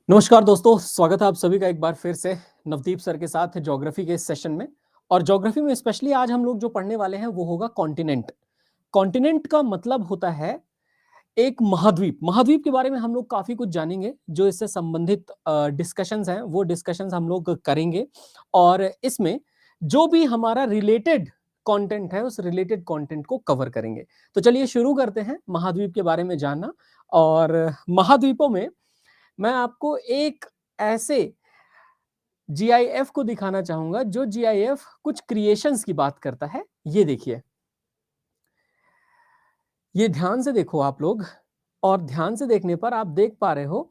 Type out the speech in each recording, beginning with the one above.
नमस्कार दोस्तों, स्वागत है आप सभी का एक बार फिर से नवदीप सर के साथ ज्योग्राफी के इस सेशन में। और ज्योग्राफी में स्पेशली आज हम लोग जो पढ़ने वाले हैं वो होगा कॉन्टिनेंट। कॉन्टिनेंट का मतलब होता है एक महाद्वीप। महाद्वीप के बारे में हम लोग काफी कुछ जानेंगे, जो इससे संबंधित डिस्कशंस हैं वो डिस्कशंस हम लोग करेंगे। और इसमें जो भी हमारा रिलेटेड कंटेंट है उस रिलेटेड कंटेंट को कवर करेंगे। तो चलिए शुरू करते हैं महाद्वीप के बारे में जानना। और महाद्वीपों में मैं आपको एक ऐसे जीआईएफ को दिखाना चाहूंगा जो जीआईएफ कुछ क्रिएशंस की बात करता है। ये देखिए, ये ध्यान से देखो आप लोग। और ध्यान से देखने पर आप देख पा रहे हो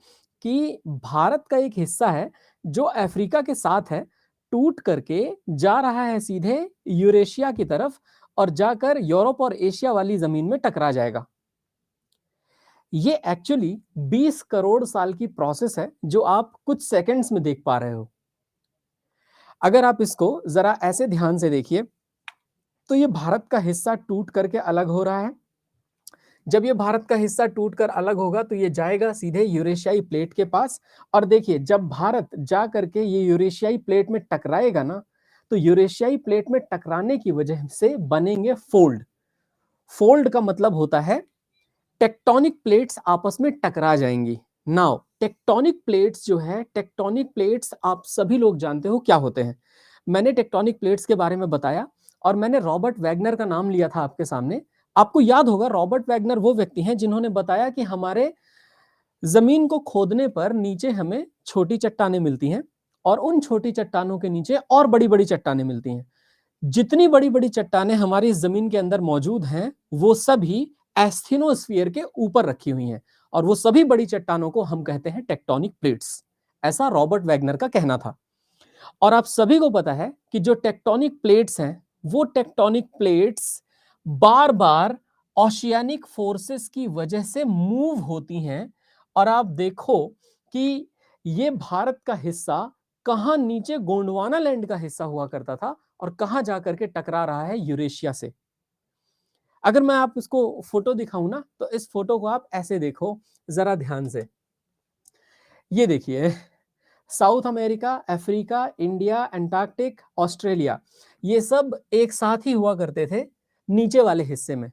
कि भारत का एक हिस्सा है जो अफ्रीका के साथ है, टूट करके जा रहा है सीधे यूरेशिया की तरफ और जाकर यूरोप और एशिया वाली जमीन में टकरा जाएगा। ये एक्चुअली 20 करोड़ साल की प्रोसेस है जो आप कुछ सेकंड्स में देख पा रहे हो। अगर आप इसको जरा ऐसे ध्यान से देखिए तो ये भारत का हिस्सा टूट करके अलग हो रहा है। जब ये भारत का हिस्सा टूट कर अलग होगा तो ये जाएगा सीधे यूरेशियाई प्लेट के पास। और देखिए, जब भारत जा करके ये यूरेशियाई प्लेट में टकराएगा ना, तो यूरेशियाई प्लेट में टकराने की वजह से बनेंगे फोल्ड। फोल्ड का मतलब होता है टेक्टोनिक प्लेट्स आपस में टकरा जाएंगी। नाउ टेक्टोनिक प्लेट्स जो है, टेक्टोनिक प्लेट्स आप सभी लोग जानते हो क्या होते हैं। मैंने टेक्टोनिक प्लेट्स के बारे में बताया और मैंने रॉबर्ट वैगनर का नाम लिया था आपके सामने। आपको याद होगा, रॉबर्ट वैगनर वो व्यक्ति हैं जिन्होंने बताया कि हमारे जमीन को खोदने पर नीचे हमें छोटी चट्टानें मिलती हैं और उन छोटी चट्टानों के नीचे और बड़ी बड़ी चट्टानें मिलती हैं। जितनी बड़ी बड़ी चट्टानें हमारी जमीन के अंदर मौजूद हैं वो सभी एस्थेनोस्फीयर के ऊपर रखी हुई हैं और वो सभी बड़ी चट्टानों को हम कहते हैं टेक्टोनिक प्लेट्स। ऐसा रॉबर्ट वैगनर का कहना था। और आप सभी को पता है कि जो टेक्टोनिक प्लेट्स हैं वो टेक्टोनिक प्लेट्स बार बार ओशियानिक फोर्सेस की वजह से मूव होती हैं। और आप देखो कि ये भारत का हिस्सा कहां नीचे गोंडवाना लैंड का हिस्सा हुआ करता था और कहां जाकर के टकरा रहा है यूरेशिया से। अगर मैं आप इसको फोटो दिखाऊं ना, तो इस फोटो को आप ऐसे देखो जरा ध्यान से। ये देखिए, south America, Africa, India, Antarctic, Australia, ये सब एक साथ ही हुआ करते थे नीचे वाले हिस्से में।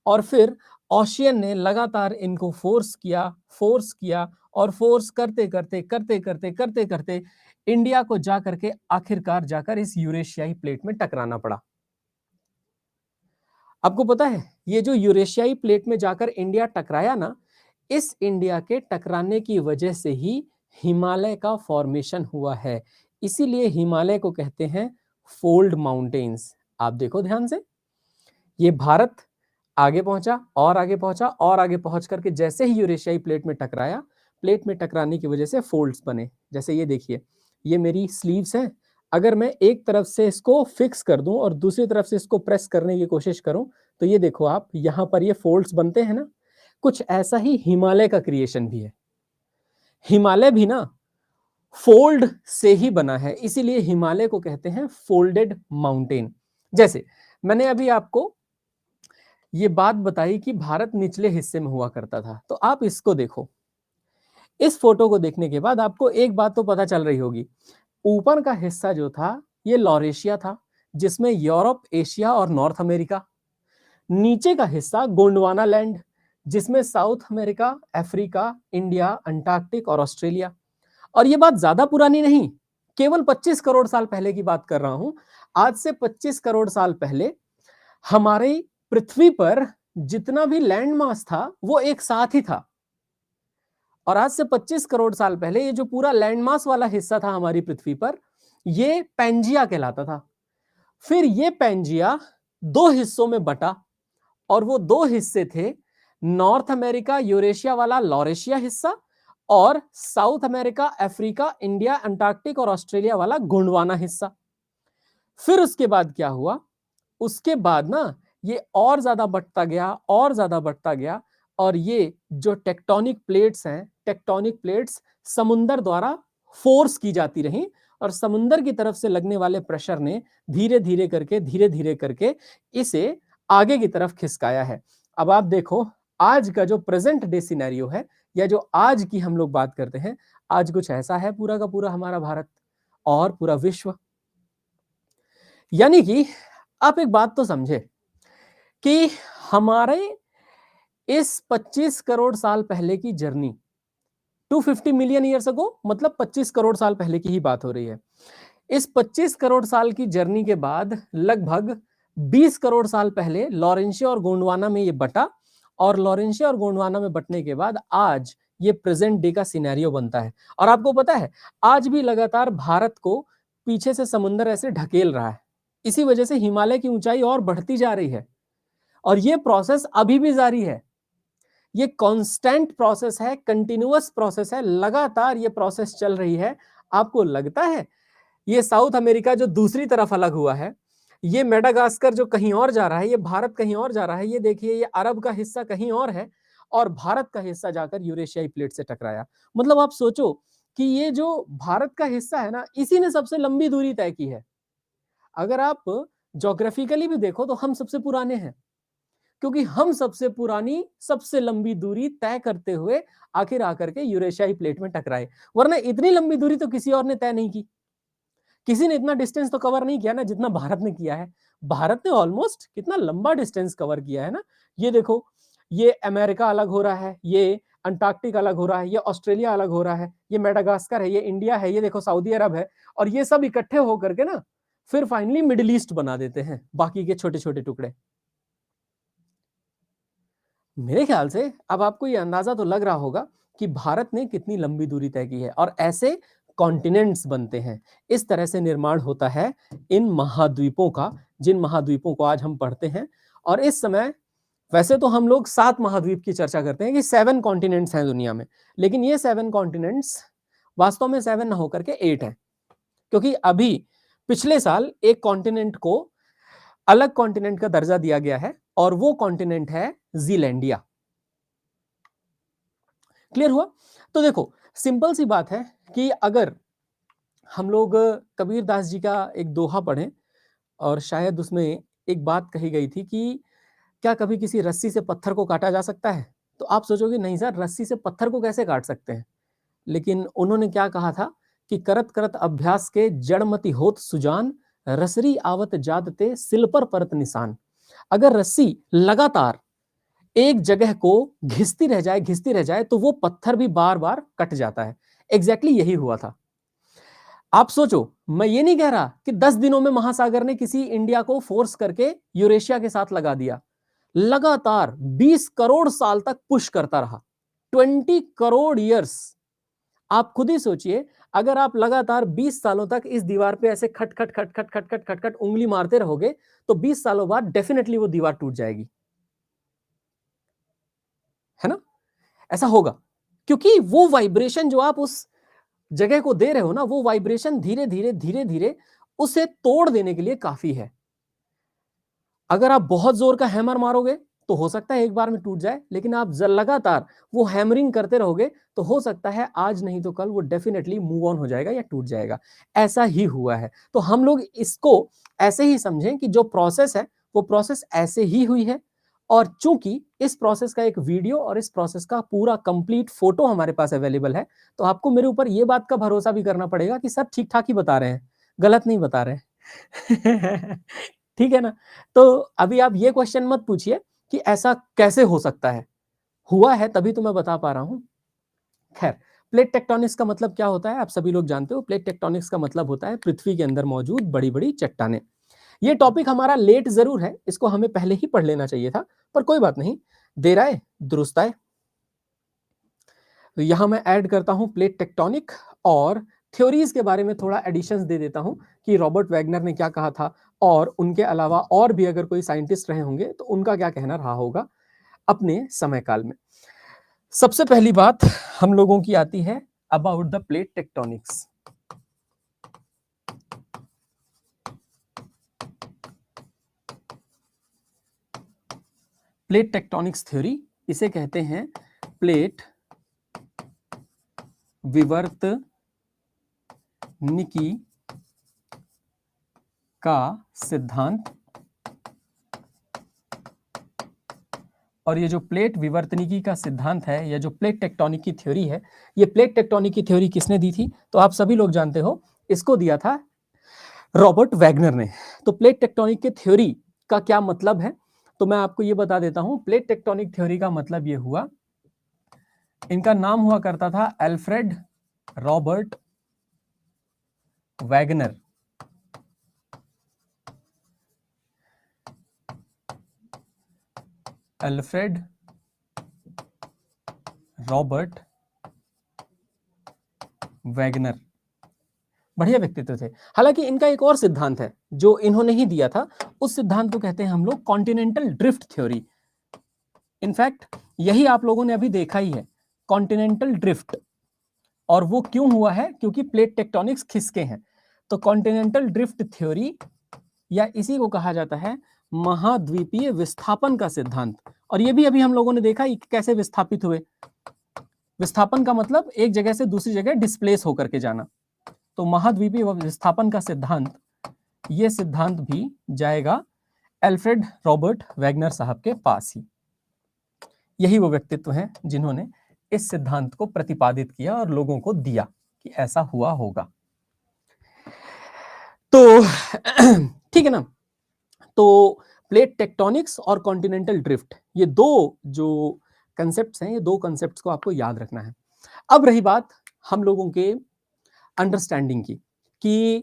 और फिर ओशियन ने लगातार इनको फोर्स किया और फोर्स करते करते करते करते करते करते इंडिया को जा करके आखिरकार जाकर इस यूरेशियाई प्लेट में टकराना पड़ा। आपको पता है, ये जो यूरेशियाई प्लेट में जाकर इंडिया टकराया ना, इस इंडिया के टकराने की वजह से ही हिमालय का फॉर्मेशन हुआ है। इसीलिए हिमालय को कहते हैं फोल्ड माउंटेन्स। आप देखो ध्यान से, ये भारत आगे पहुंचा और आगे पहुंचा और आगे पहुंच करके जैसे ही यूरेशियाई प्लेट में टकराया, प्लेट में टकराने की वजह से फोल्ड्स बने। जैसे ये देखिए, ये मेरी स्लीव्स हैं। अगर मैं एक तरफ से इसको फिक्स कर दूं और दूसरी तरफ से इसको प्रेस करने की कोशिश करूं, तो ये देखो आप, यहां पर ये फोल्ड्स बनते हैं ना। कुछ ऐसा ही हिमालय का क्रिएशन भी है। हिमालय भी ना फोल्ड से ही बना है, इसीलिए हिमालय को कहते हैं फोल्डेड माउंटेन। जैसे मैंने अभी आपको ये बात बताई कि भारत निचले हिस्से में हुआ करता था, तो आप इसको देखो। इस फोटो को देखने के बाद आपको एक बात तो पता चल रही होगी, ऊपर का हिस्सा जो था ये लॉरेशिया था, जिसमें यूरोप, एशिया और नॉर्थ अमेरिका। नीचे का हिस्सा गोंडवाना लैंड, जिसमें south America, Africa, India, Antarctic और ऑस्ट्रेलिया। और ये बात ज्यादा पुरानी नहीं, केवल 25 करोड़ साल पहले की बात कर रहा हूं। आज से 25 करोड़ साल पहले हमारी पृथ्वी पर जितना भी लैंड मास था वो एक साथ ही था। और आज से 25 करोड़ साल पहले ये जो पूरा लैंड मास वाला हिस्सा था हमारी पृथ्वी पर, ये पैंजिया कहलाता था। फिर ये पैंजिया दो हिस्सों में बटा और वो दो हिस्से थे, नॉर्थ अमेरिका यूरेशिया वाला लॉरेशिया हिस्सा और south America, Africa, India, Antarctic और ऑस्ट्रेलिया वाला गोंडवाना हिस्सा। फिर उसके बाद क्या हुआ, उसके बाद ना ये और ज्यादा बढ़ता गया और ज्यादा बढ़ता गया। और ये जो टेक्टोनिक प्लेट्स हैं, टेक्टोनिक प्लेट्स समुंदर द्वारा फोर्स की जाती रहीं और समुंदर की तरफ से लगने वाले प्रेशर ने धीरे धीरे करके इसे आगे की तरफ खिसकाया है। अब आप देखो, आज का जो प्रेजेंट डे सिनेरियो है, या जो आज की हम लोग बात करते हैं, आज कुछ ऐसा है पूरा का पूरा हमारा भारत और पूरा विश्व। यानी कि आप एक बात तो समझे कि हमारे इस 25 करोड़ साल पहले की जर्नी, 250 मिलियन ईयर्स अगो, मतलब 25 करोड़ साल पहले की ही बात हो रही है। इस 25 करोड़ साल की जर्नी के बाद लगभग 20 करोड़ साल पहले लॉरेंशिया और गोंडवाना में ये बटा, और लॉरेंशिया और गोंडवाना में बटने के बाद आज ये प्रेजेंट डे का सिनेरियो बनता है। और आपको पता है, आज भी लगातार भारत को पीछे से समुद्र ऐसे ढकेल रहा है। इसी वजह से हिमालय की ऊंचाई और बढ़ती जा रही है, और ये प्रोसेस अभी भी जारी है। ये कांस्टेंट प्रोसेस है, कंटिन्यूअस प्रोसेस है, लगातार ये प्रोसेस चल रही है। आपको लगता है ये साउथ अमेरिका जो दूसरी तरफ अलग हुआ है, ये मेडागास्कर जो कहीं और जा रहा है, ये भारत कहीं और जा रहा है, ये देखिए ये अरब का हिस्सा कहीं और है और भारत का हिस्सा जाकर यूरेशियाई प्लेट से टकराया। मतलब आप सोचो कि ये जो भारत का हिस्सा है ना, इसी ने सबसे लंबी दूरी तय की है। अगर आप ज्योग्राफिकली भी देखो तो हम सबसे पुराने हैं, क्योंकि हम सबसे पुरानी सबसे लंबी दूरी तय करते हुए आखिर आकर के यूरेशियाई प्लेट में टकराए। वरना इतनी लंबी दूरी तो किसी और ने तय नहीं की। किसी ने इतना डिस्टेंस तो कवर नहीं किया ना जितना भारत ने किया है। भारत ने ऑलमोस्ट कितना लंबा डिस्टेंस कवर किया है ना। ये देखो, ये अमेरिका अलग हो रहा है, ये अंटार्कटिक अलग हो रहा है, ये ऑस्ट्रेलिया अलग हो रहा है, ये मेडागास्कर है, ये इंडिया है, ये देखो सऊदी अरब है, और ये सब इकट्ठे होकर के ना फिर फाइनली मिडिल ईस्ट बना देते हैं, बाकी के छोटे छोटे टुकड़े। मेरे ख्याल से अब आपको ये अंदाजा तो लग रहा होगा कि भारत ने कितनी लंबी दूरी तय की है, और ऐसे कॉन्टिनेंट्स बनते हैं। इस तरह से निर्माण होता है इन महाद्वीपों का, जिन महाद्वीपों को आज हम पढ़ते हैं। और इस समय वैसे तो हम लोग 7 महाद्वीप की चर्चा करते हैं कि 7 कॉन्टिनेंट्स हैं दुनिया में, लेकिन ये 7 कॉन्टिनेंट्स वास्तव में 7 ना होकर के 8 हैं, क्योंकि अभी पिछले साल एक कॉन्टिनेंट को अलग कॉन्टिनेंट का दर्जा दिया गया है, और वो कॉन्टिनेंट है जीलैंडिया। क्लियर हुआ? तो देखो, सिंपल सी बात है कि अगर हम लोग कबीर दास जी का एक दोहा पढ़ें, और शायद उसमें एक बात कही गई थी कि क्या कभी किसी रस्सी से पत्थर को काटा जा सकता है? तो आप सोचोगे नहीं सर, रस्सी से पत्थर को कैसे काट सकते हैं? लेकिन उन्होंने क्या कहा था कि करत करत अभ्यास के जड़मति होत सुजान, रसरी आवत जादते सिल पर परत निशान। अगर रस्सी लगातार एक जगह को घिसती रह जाए तो वो पत्थर भी बार बार कट जाता है। एग्जैक्टली यही हुआ था। आप सोचो, मैं ये नहीं कह रहा कि 10 दिनों में महासागर ने किसी इंडिया को फोर्स करके यूरेशिया के साथ लगा दिया। लगातार 20 करोड़ साल तक पुश करता रहा, 20 करोड़ ईयर्स। आप खुद ही सोचिए, अगर आप लगातार 20 सालों तक इस दीवार पे ऐसे खट खट खट खट खट खट खट खट उंगली मारते रहोगे, तो 20 सालों बाद डेफिनेटली वो दीवार टूट जाएगी, है ना? ऐसा होगा, क्योंकि वो वाइब्रेशन जो आप उस जगह को दे रहे हो ना, वो वाइब्रेशन धीरे धीरे धीरे धीरे उसे तोड़ देने के लिए काफी है। अगर आप बहुत जोर का हैमर मारोगे तो हो सकता है एक बार में टूट जाए, लेकिन आप लगातार वो हैमरिंग करते रहोगे तो हो सकता है आज नहीं तो कल वो डेफिनेटली मूव ऑन हो जाएगा या टूट जाएगा। ऐसा ही हुआ है। तो हम लोग इसको ऐसे ही समझें कि जो प्रोसेस है वो प्रोसेस ऐसे ही हुई है, और चूंकि इस प्रोसेस का एक वीडियो और इस प्रोसेस का पूरा कंप्लीट फोटो हमारे पास अवेलेबल है, तो आपको मेरे ऊपर ये बात का भरोसा भी करना पड़ेगा कि सब ठीक ठाक ही बता रहे हैं, गलत नहीं बता रहे। ठीक है ना? तो अभी आप ये क्वेश्चन मत पूछिए कि ऐसा कैसे हो सकता है, हुआ है तभी तो मैं बता पा रहा हूं। खैर, प्लेट टेक्टोनिक्स का मतलब क्या होता है आप सभी लोग जानते हो। प्लेट टेक्टोनिक्स का मतलब होता है पृथ्वी के अंदर मौजूद बड़ी बड़ी चट्टानें। ये टॉपिक हमारा लेट जरूर है, इसको हमें पहले ही पढ़ लेना चाहिए था, पर कोई बात नहीं, देर आए दुरुस्त आए। तो यहां मैं ऐड करता हूं प्लेट टेक्टोनिक, और थ्योरीज के बारे में थोड़ा एडिशंस दे देता हूं कि रॉबर्ट वैगनर ने क्या कहा था, और उनके अलावा और भी अगर कोई साइंटिस्ट रहे होंगे तो उनका क्या कहना रहा होगा अपने समय काल में। सबसे पहली बात हम लोगों की आती है about the plate tectonics. Plate tectonics theory, इसे कहते हैं प्लेट विवर्तनिकी का सिद्धांत, और ये जो प्लेट विवर्तनिकी का सिद्धांत है, या जो प्लेट टेक्टोनिक की थ्योरी है, ये प्लेट टेक्टोनिक की थ्योरी किसने दी थी? तो आप सभी लोग जानते हो, इसको दिया था रॉबर्ट वैगनर ने। तो प्लेट टेक्टोनिक के थ्योरी का क्या मतलब है, तो मैं आपको ये बता देता हूं। प्लेट टेक्टोनिक थ्योरी का मतलब ये हुआ, इनका नाम हुआ करता था Alfred Robert Wagner. Alfred Robert Wagner, बढ़िया व्यक्तित्व थे। हालांकि इनका एक और सिद्धांत है जो इन्होंने ही दिया था, उस सिद्धांत को कहते हैं हम लोग कॉन्टिनेंटल ड्रिफ्ट थ्योरी। इनफैक्ट यही आप लोगों ने अभी देखा ही है, कॉन्टिनेंटल ड्रिफ्ट। और वो क्यों हुआ है? क्योंकि प्लेट टेक्टोनिक्स खिसके हैं। तो कॉन्टिनेंटल ड्रिफ्ट थ्योरी, या इसी को कहा जाता है महाद्वीपीय विस्थापन का सिद्धांत। और ये भी अभी हम लोगों ने देखा कि कैसे विस्थापित हुए। विस्थापन का मतलब एक जगह से दूसरी जगह डिस्प्लेस होकर के जाना। तो महाद्वीपीय विस्थापन का सिद्धांत, ये सिद्धांत भी जाएगा अल्फ्रेड रॉबर्ट वैगनर साहब के पास ही। यही वो व्यक्तित्व हैं जिन्होंने इस सिद्धांत को प्रतिपादित किया और लोगों को दिया कि ऐसा हुआ होगा। तो ठीक है ना। तो प्लेट टेक्टोनिक्स और कॉन्टिनेंटल ड्रिफ्ट, ये दो जो कंसेप्ट्स हैं, ये दो कंसेप्ट्स को आपको याद रखना है। अब रही बात हम लोगों के अंडरस्टैंडिंग की, कि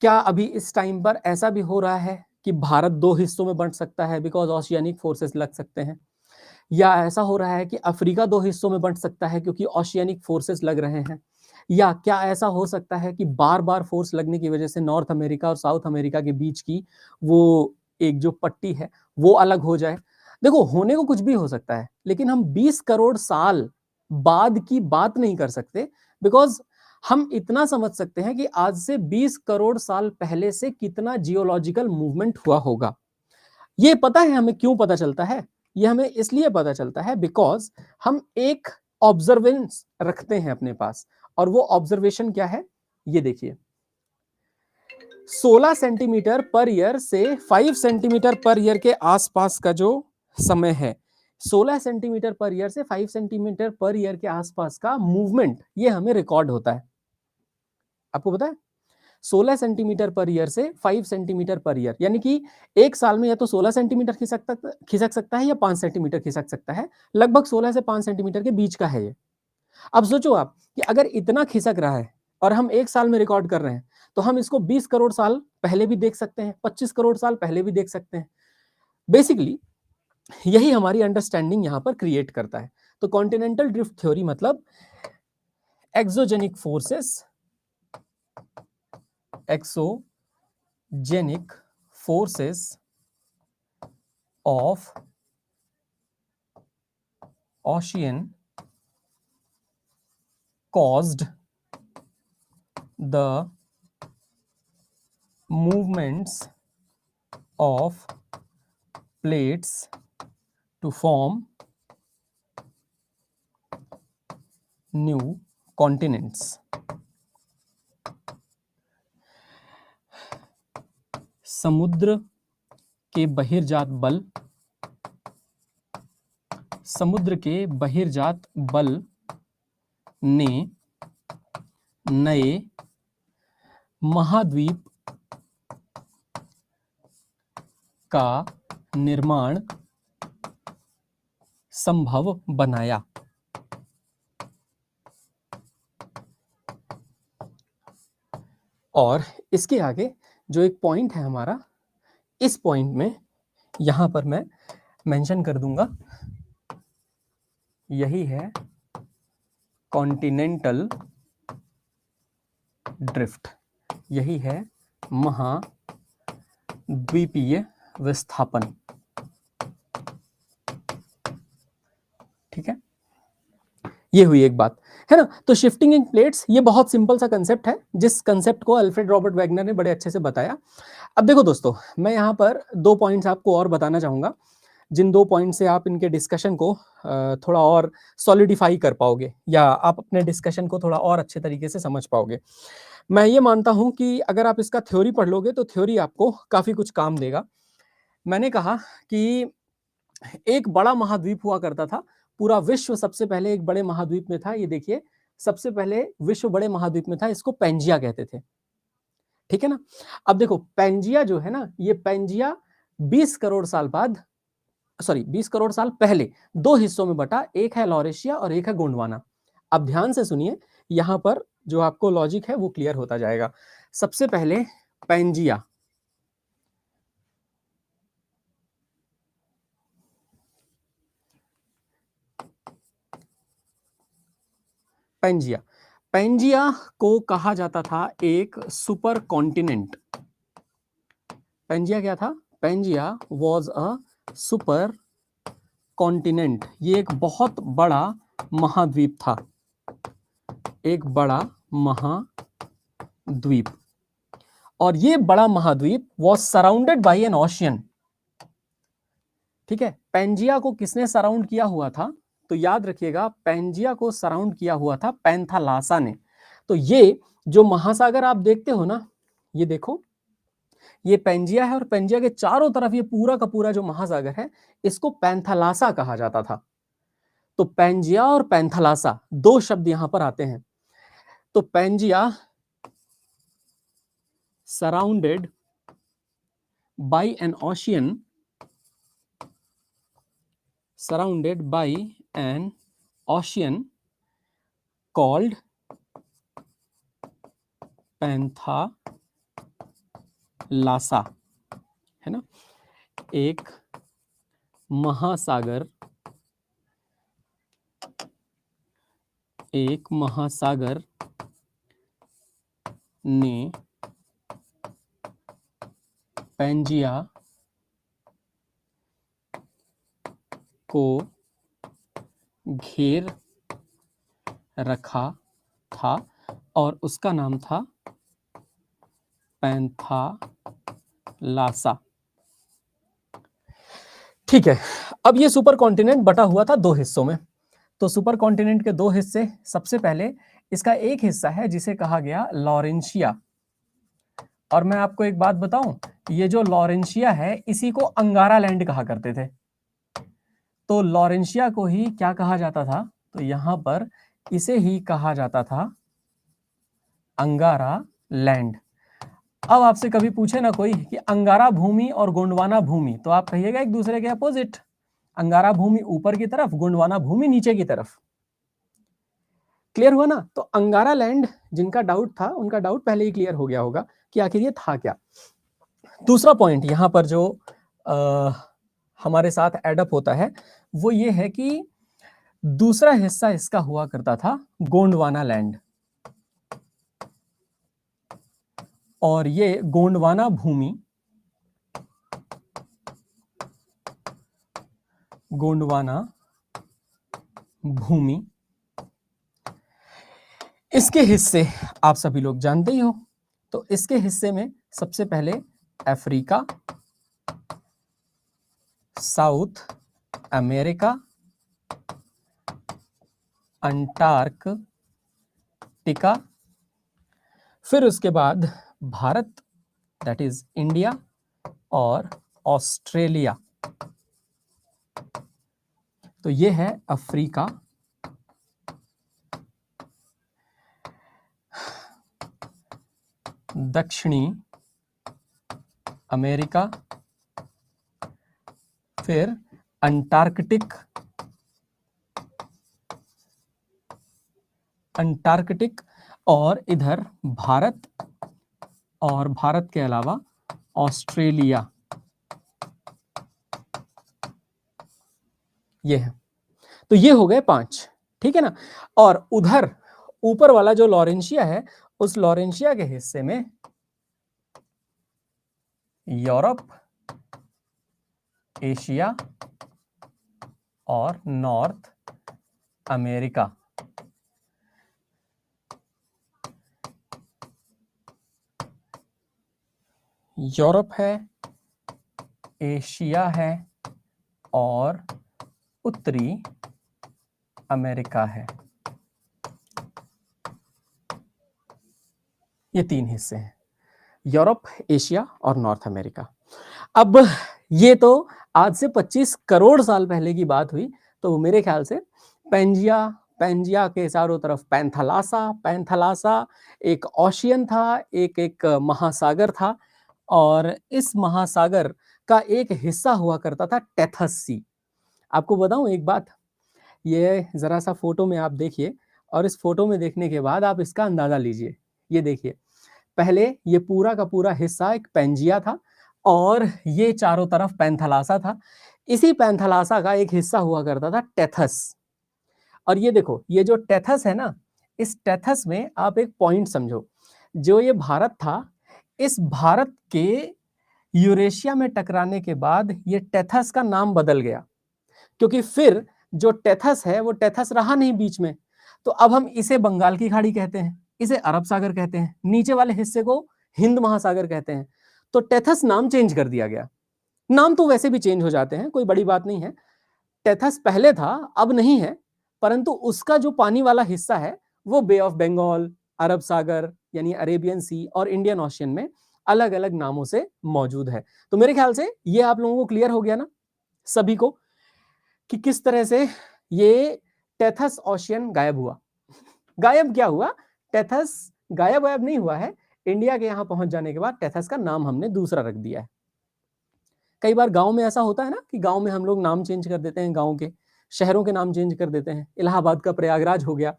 क्या अभी इस टाइम पर ऐसा भी हो रहा है कि भारत दो हिस्सों में बंट सकता है बिकॉज ओशियानिक फोर्सेस लग सकते हैं, या ऐसा हो रहा है कि अफ्रीका दो हिस्सों में बंट सकता है क्योंकि ओशियानिक फोर्सेस लग रहे हैं, या क्या ऐसा हो सकता है कि बार बार फोर्स लगने की वजह से नॉर्थ अमेरिका और साउथ अमेरिका के बीच की वो एक जो पट्टी है वो अलग हो जाए। देखो, होने को कुछ भी हो सकता है, लेकिन हम 20 करोड़ साल बाद की बात नहीं कर सकते, बिकॉज हम इतना समझ सकते हैं कि आज से 20 करोड़ साल पहले से कितना जियोलॉजिकल मूवमेंट हुआ होगा। ये पता है हमें क्यों पता चलता है? ये हमें इसलिए पता चलता है बिकॉज हम एक ऑब्जर्वेंस रखते हैं अपने पास, और वो ऑब्जर्वेशन क्या है? ये देखिए, 16 सेंटीमीटर पर ईयर से 5 सेंटीमीटर पर ईयर के आसपास का जो समय है, 16 सेंटीमीटर पर ईयर से 5 सेंटीमीटर पर ईयर के आसपास का मूवमेंट, ये हमें रिकॉर्ड होता है। आपको पता है, 16 सेंटीमीटर पर ईयर से 5 सेंटीमीटर पर ईयर, यानी कि एक साल में या तो 16 सेंटीमीटर खिसक सकता है या 5 सेंटीमीटर खिसक सकता है। लगभग 16 से 5 सेंटीमीटर के बीच का है ये। अब सोचो आप कि अगर इतना खिसक रहा है और हम एक साल में रिकॉर्ड कर रहे हैं, तो हम इसको 20 करोड़ साल पहले भी देख सकते हैं, 25 करोड़ साल पहले भी देख सकते हैं। बेसिकली यही हमारी अंडरस्टैंडिंग यहां पर क्रिएट करता है। तो कॉन्टिनेंटल ड्रिफ्ट थ्योरी मतलब exogenic forces, exogenic forces of ocean caused the movements of plates to form new continents. समुद्र के बहिर्जात बल, समुद्र के बहिर्जात बल ने नए महाद्वीप का निर्माण संभव बनाया। और इसके आगे जो एक पॉइंट है हमारा, इस पॉइंट में यहां पर मैं मेंशन कर दूंगा, यही है कॉन्टिनेंटल ड्रिफ्ट, यही है महाद्वीपीय विस्थापन। ठीक है, ये हुई एक बात, है ना। तो शिफ्टिंग इन प्लेट्स, ये बहुत सिंपल सा कंसेप्ट है, जिस कंसेप्ट को अल्फ्रेड रॉबर्ट वैगनर ने बड़े अच्छे से बताया। अब देखो दोस्तों, मैं यहाँ पर दो पॉइंट्स आपको और बताना चाहूंगा, जिन दो पॉइंट से आप इनके डिस्कशन को थोड़ा और सॉलिडिफाई कर पाओगे, या आप अपने डिस्कशन को थोड़ा और अच्छे तरीके से समझ पाओगे। मैं ये मानता हूं कि अगर आप इसका थ्योरी पढ़ लोगे तो थ्योरी आपको काफी कुछ काम देगा। मैंने कहा कि एक बड़ा महाद्वीप हुआ करता था। पूरा विश्व सबसे पहले एक बड़े महाद्वीप में था। ये देखिए, सबसे पहले विश्व बड़े महाद्वीप में था, इसको पेंजिया कहते थे। ठीक है ना। अब देखो पेंजिया जो है ना, ये पेंजिया 20 करोड़ साल बाद, सॉरी 20 करोड़ साल पहले दो हिस्सों में बटा, एक है लॉरेशिया और एक है गोंडवाना। अब ध्यान से सुनिए, यहां पर जो आपको लॉजिक है वो क्लियर होता जाएगा। सबसे पहले पेंजिया, पेंजिया, पेंजिया को कहा जाता था एक सुपर कॉन्टिनेंट। पेंजिया क्या था? Pangaea was a super continent. ये एक बहुत बड़ा महाद्वीप था, एक बड़ा महाद्वीप। और ये बड़ा महाद्वीप was surrounded by N ocean. ठीक है, पेंजिया को किसने सराउंड किया हुआ था? तो याद रखिएगा, पेंजिया को सराउंड किया हुआ था पैंथालासा ने। तो ये जो महासागर आप देखते हो ना, ये देखो, ये पेंजिया है और पेंजिया के चारों तरफ ये पूरा का पूरा जो महासागर है, इसको पैंथालासा कहा जाता था। तो पेंजिया और पैंथालासा दो शब्द यहां पर आते हैं। तो Pangaea surrounded by an ocean, surrounded by an ocean called Panthalassa, है ना। एक महासागर, एक महासागर ने पेंजिया को घेर रखा था और उसका नाम था पैंथालासा। ठीक है, अब ये सुपर कॉन्टिनेंट बटा हुआ था दो हिस्सों में। तो सुपर कॉन्टिनेंट के दो हिस्से, सबसे पहले इसका एक हिस्सा है जिसे कहा गया लॉरेंशिया। और मैं आपको एक बात बताऊं, ये जो लॉरेंशिया है इसी को अंगारा लैंड कहा करते थे। तो लॉरेंशिया को ही क्या कहा जाता था? तो यहां पर इसे ही कहा जाता था अंगारा लैंड। अब आपसे कभी पूछे ना कोई कि अंगारा भूमि और गोंडवाना भूमि, तो आप कहिएगा एक दूसरे के अपोजिट। अंगारा भूमि ऊपर की तरफ, गोंडवाना भूमि नीचे की तरफ। क्लियर हुआ ना। तो अंगारा लैंड जिनका डाउट था, उनका डाउट पहले ही क्लियर हो गया होगा कि आखिर ये था क्या। दूसरा पॉइंट यहां पर जो हमारे साथ एडअप होता है वो ये है कि दूसरा हिस्सा इसका हुआ करता था गोंडवाना लैंड। और ये गोंडवाना भूमि, गोंडवाना भूमि, इसके हिस्से आप सभी लोग जानते ही हो। तो इसके हिस्से में सबसे पहले अफ्रीका, साउथ अमेरिका, अंटार्कटिका, फिर उसके बाद भारत, दैट इज इंडिया, और ऑस्ट्रेलिया। तो ये है अफ्रीका, दक्षिणी अमेरिका, फिर अंटार्कटिक, अंटार्कटिक, और इधर भारत, और भारत के अलावा ऑस्ट्रेलिया। ये है। तो ये हो गए 5, ठीक है ना। और उधर ऊपर वाला जो लॉरेंशिया है, उस लॉरेंशिया के हिस्से में यूरोप, एशिया और नॉर्थ अमेरिका। यूरोप है, एशिया है और उत्तरी अमेरिका है। ये 3 हिस्से हैं, यूरोप, एशिया और नॉर्थ अमेरिका। अब ये तो आज से 25 करोड़ साल पहले की बात हुई, तो मेरे ख्याल से पेंजिया, पेंजिया के चारों तरफ पैंथालासा, पैंथालासा एक ओशियन था, एक महासागर था, और इस महासागर का एक हिस्सा हुआ करता था टेथस सी। आपको बताऊं एक बात, ये जरा सा फोटो में आप देखिए, और इस फोटो में देखने के बाद आप इसका अंदाजा लीजिए। ये देखिए, पहले ये पूरा का पूरा हिस्सा एक पेंजिया था, और ये चारों तरफ पैंथालासा था। इसी पैंथालासा का एक हिस्सा हुआ करता था टेथस। और ये देखो, ये जो टेथस है ना, इस टेथस में आप एक पॉइंट समझो, जो ये भारत था, इस भारत के यूरेशिया में टकराने के बाद ये टेथस का नाम बदल गया, क्योंकि फिर जो टेथस है वो टेथस रहा नहीं बीच में। तो अब हम इसे बंगाल की खाड़ी कहते हैं, इसे अरब सागर कहते हैं, नीचे वाले हिस्से को हिंद महासागर कहते हैं। तो टेथस नाम चेंज कर दिया गया। नाम तो वैसे भी चेंज हो जाते हैं, कोई बड़ी बात नहीं है। टेथस पहले था, अब नहीं है, परंतु उसका जो पानी वाला हिस्सा है वो बे ऑफ बंगाल, अरब सागर यानी अरेबियन सी और इंडियन ओशियन में अलग अलग नामों से मौजूद है। तो मेरे ख्याल से ये आप लोगों को क्लियर हो गया ना सभी को, कि किस तरह से ये टेथस ओशियन गायब हुआ। गायब क्या हुआ, टेथस गायब गायब नहीं हुआ है, इंडिया के यहां पहुंच जाने के बाद टेथस का नाम हमने दूसरा रख दिया है। कई बार गांव में ऐसा होता है ना, कि गांव में हम लोग नाम चेंज कर देते हैं, गांव के शहरों के नाम चेंज कर देते हैं, इलाहाबाद का प्रयागराज हो गया,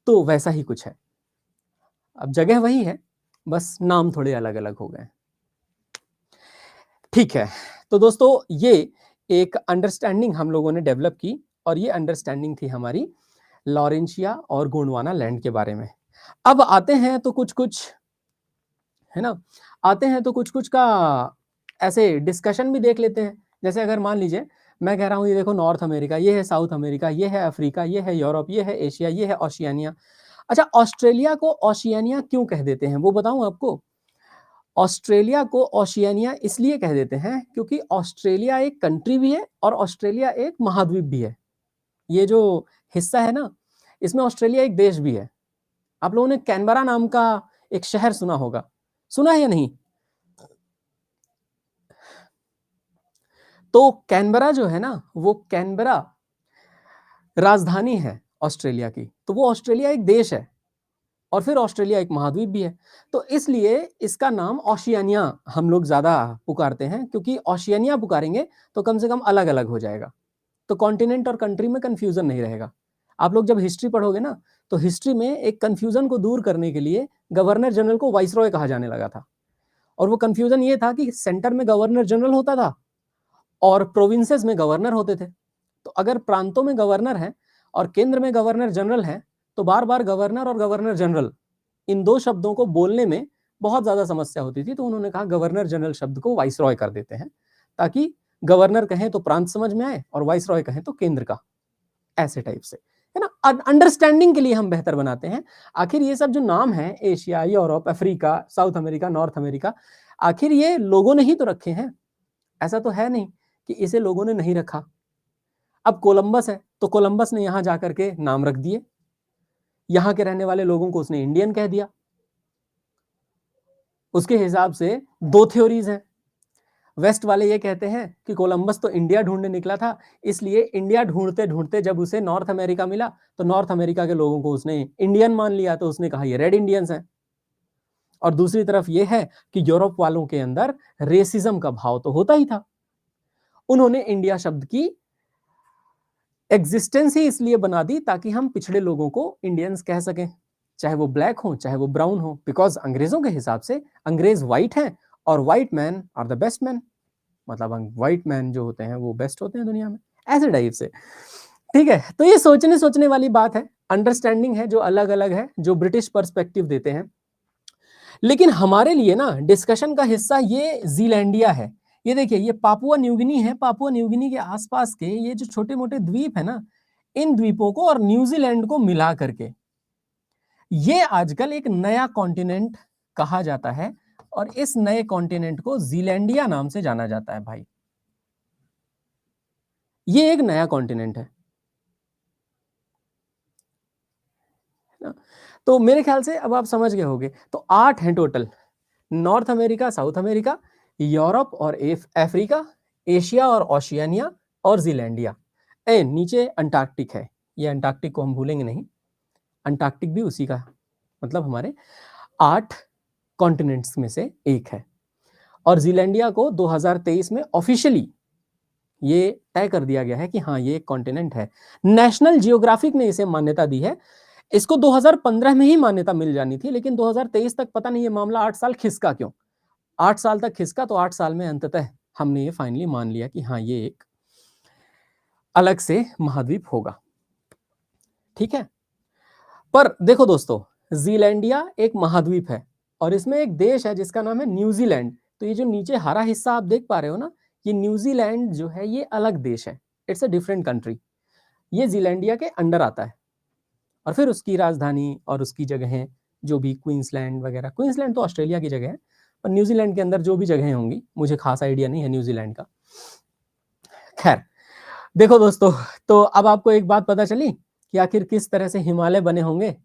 तो वैसा ही कुछ है। अब जगह वही है, बस नाम थोड़े अलग अलग हो गए। ठीक है, तो दोस्तों ये एक अंडरस्टैंडिंग हम लोगों ने डेवलप की, और ये अंडरस्टैंडिंग थी हमारी लॉरेंशिया और गोंडवाना लैंड के बारे में। अब आते हैं तो कुछ कुछ, है ना, आते हैं तो कुछ कुछ का ऐसे डिस्कशन भी देख लेते हैं। जैसे अगर मान लीजिए मैं कह रहा हूँ, ये देखो नॉर्थ अमेरिका, ये है साउथ अमेरिका, ये है अफ्रीका, ये है यूरोप, ये है एशिया, ये है ओशियानिया। अच्छा, ऑस्ट्रेलिया को ओशियानिया क्यों कह देते हैं वो बताऊं आपको। ऑस्ट्रेलिया को ओशियानिया इसलिए कह देते हैं क्योंकि ऑस्ट्रेलिया एक कंट्री भी है और ऑस्ट्रेलिया एक महाद्वीप भी है। ये जो हिस्सा है ना, इसमें ऑस्ट्रेलिया एक देश भी है। आप लोगों ने कैनबरा नाम का एक शहर सुना होगा, सुना है या नहीं? तो कैनबरा जो है ना, वो कैनबरा राजधानी है ऑस्ट्रेलिया की, तो वो ऑस्ट्रेलिया एक देश है, और फिर ऑस्ट्रेलिया एक महाद्वीप भी है। तो इसलिए इसका नाम ओशियानिया हम लोग ज्यादा पुकारते हैं, क्योंकि ओशियानिया पुकारेंगे तो कम से कम अलग अलग हो जाएगा, तो कॉन्टिनेंट और कंट्री में कंफ्यूजन नहीं रहेगा। आप लोग जब हिस्ट्री पढ़ोगे ना, तो हिस्ट्री में एक कंफ्यूजन को दूर करने के लिए गवर्नर जनरल को वाइसरॉय कहा जाने लगा था। और वो कंफ्यूजन ये था कि सेंटर में गवर्नर जनरल होता था और प्रोविंसेस में गवर्नर होते थे। तो अगर प्रांतों में गवर्नर है और केंद्र में गवर्नर जनरल है, तो बार बार गवर्नर और गवर्नर जनरल इन दो शब्दों को बोलने में बहुत ज्यादा समस्या होती थी। तो उन्होंने कहा गवर्नर जनरल शब्द को वाइसरॉय कर देते हैं, ताकि गवर्नर कहें तो प्रांत समझ में आए और वाइसरॉय कहें तो केंद्र का, ऐसे टाइप से, है ना। अंडरस्टैंडिंग के लिए हम बेहतर बनाते हैं। आखिर ये सब जो नाम है, Asia, Europe, Africa, south America, north America, आखिर ये लोगों ने ही तो रखे हैं। ऐसा तो है नहीं कि इसे लोगों ने नहीं रखा। अब कोलंबस है तो कोलंबस ने यहां जाकर के नाम रख दिए, यहां के रहने वाले लोगों को उसने इंडियन कह दिया। उसके हिसाब से दो थ्योरीज हैं। वेस्ट वाले ये कहते हैं कि कोलंबस तो इंडिया ढूंढने निकला था, इसलिए इंडिया ढूंढते ढूंढते जब उसे नॉर्थ अमेरिका मिला, तो नॉर्थ अमेरिका के लोगों को उसने इंडियन मान लिया, तो उसने कहा ये रेड इंडियंस हैं। और दूसरी तरफ ये है कि यूरोप वालों के अंदर रेसिज्म का भाव तो होता ही था। उन्होंने इंडिया शब्द की एग्जिस्टेंस ही इसलिए बना दी ताकि हम पिछड़े लोगों को इंडियंस कह सकें, चाहे वो ब्लैक हो चाहे वो ब्राउन हो, बिकॉज अंग्रेजों के हिसाब से अंग्रेज व्हाइट हैं और white man are the best man, मतलब व्हाइट मैन जो होते हैं वो बेस्ट होते हैं दुनिया में, ऐसे टाइप से। ठीक है, तो ये सोचने सोचने वाली बात है, अंडरस्टैंडिंग है जो अलग अलग है, जो ब्रिटिश पर्सपेक्टिव देते हैं। लेकिन हमारे लिए ना डिस्कशन का हिस्सा ये जीलैंडिया है। ये देखिए, ये पापुआ न्यूगिनी है। पापुआ न्यूगिनी के आसपास के ये जो छोटे मोटे द्वीप है ना, इन द्वीपों को और न्यूजीलैंड को मिला करके ये आजकल एक नया कॉन्टिनेंट कहा जाता है, और इस नए कॉन्टिनेंट को जीलैंडिया नाम से जाना जाता है भाई। ये एक नया कॉन्टिनेंट है ना? तो मेरे ख्याल से अब आप समझ गए होंगे। तो 8 हैं total, north America, south America, Europe और अफ्रीका, एशिया और ओशियानिया और जीलैंडिया। नीचे अंटार्कटिक है, ये अंटार्कटिक को हम भूलेंगे नहीं, अंटार्कटिक भी उसी का, मतलब हमारे 8 कॉन्टिनेंट्स में से एक है। और जीलैंडिया को 2023 में ऑफिशियली ये तय कर दिया गया है कि हाँ ये एक कॉन्टिनेंट है। नेशनल जियोग्राफिक ने इसे मान्यता दी है। इसको 2015 में ही मान्यता मिल जानी थी, लेकिन 2023 तक पता नहीं ये मामला 8 साल खिसका क्यों। 8 साल तक खिसका, तो 8 साल में अंततः हमने ये फाइनली मान लिया कि हाँ ये एक अलग से महाद्वीप होगा। ठीक है, पर देखो दोस्तों, जीलैंडिया एक महाद्वीप है और इसमें एक देश है जिसका नाम है न्यूजीलैंड। तो ये जो नीचे हरा हिस्सा आप देख पा रहे हो ना, ये न्यूजीलैंड जो है ये अलग देश है, इट्स अ डिफरेंट कंट्री। ये जीलैंडिया के अंडर आता है और फिर उसकी राजधानी और उसकी जगहें जो भी क्वींसलैंड वगैरह, क्वींसलैंड तो ऑस्ट्रेलिया की जगह है, पर न्यूजीलैंड के अंदर जो भी जगहें होंगी, मुझे खास आइडिया नहीं है न्यूजीलैंड का। खैर देखो दोस्तों, तो अब आपको एक बात पता चली कि आखिर किस तरह से हिमालय बने होंगे।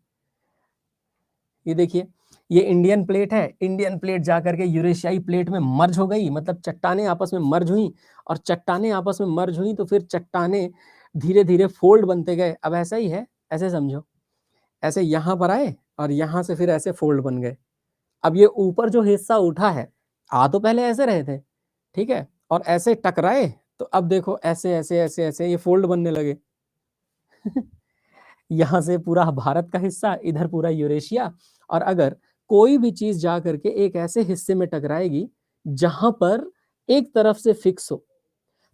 ये देखिए, ये इंडियन प्लेट है, इंडियन प्लेट जाकर के यूरेशियाई प्लेट में मर्ज हो गई, मतलब चट्टानें आपस में मर्ज हुई, और चट्टानें आपस में मर्ज हुई तो फिर चट्टानें धीरे धीरे फोल्ड बनते गए। अब ऐसा ही है, ऐसे समझो, ऐसे यहाँ पर आए और यहाँ से फिर ऐसे फोल्ड बन गए। अब ये ऊपर जो हिस्सा उठा है, आ तो पहले ऐसे रहे थे, ठीक है, और ऐसे टकराए तो अब देखो ऐसे ऐसे ऐसे ऐसे ये फोल्ड बनने लगे। यहाँ से पूरा भारत का हिस्सा, इधर पूरा यूरेशिया, और अगर कोई भी चीज जा करके एक ऐसे हिस्से में टकराएगी जहां पर एक तरफ से फिक्स हो,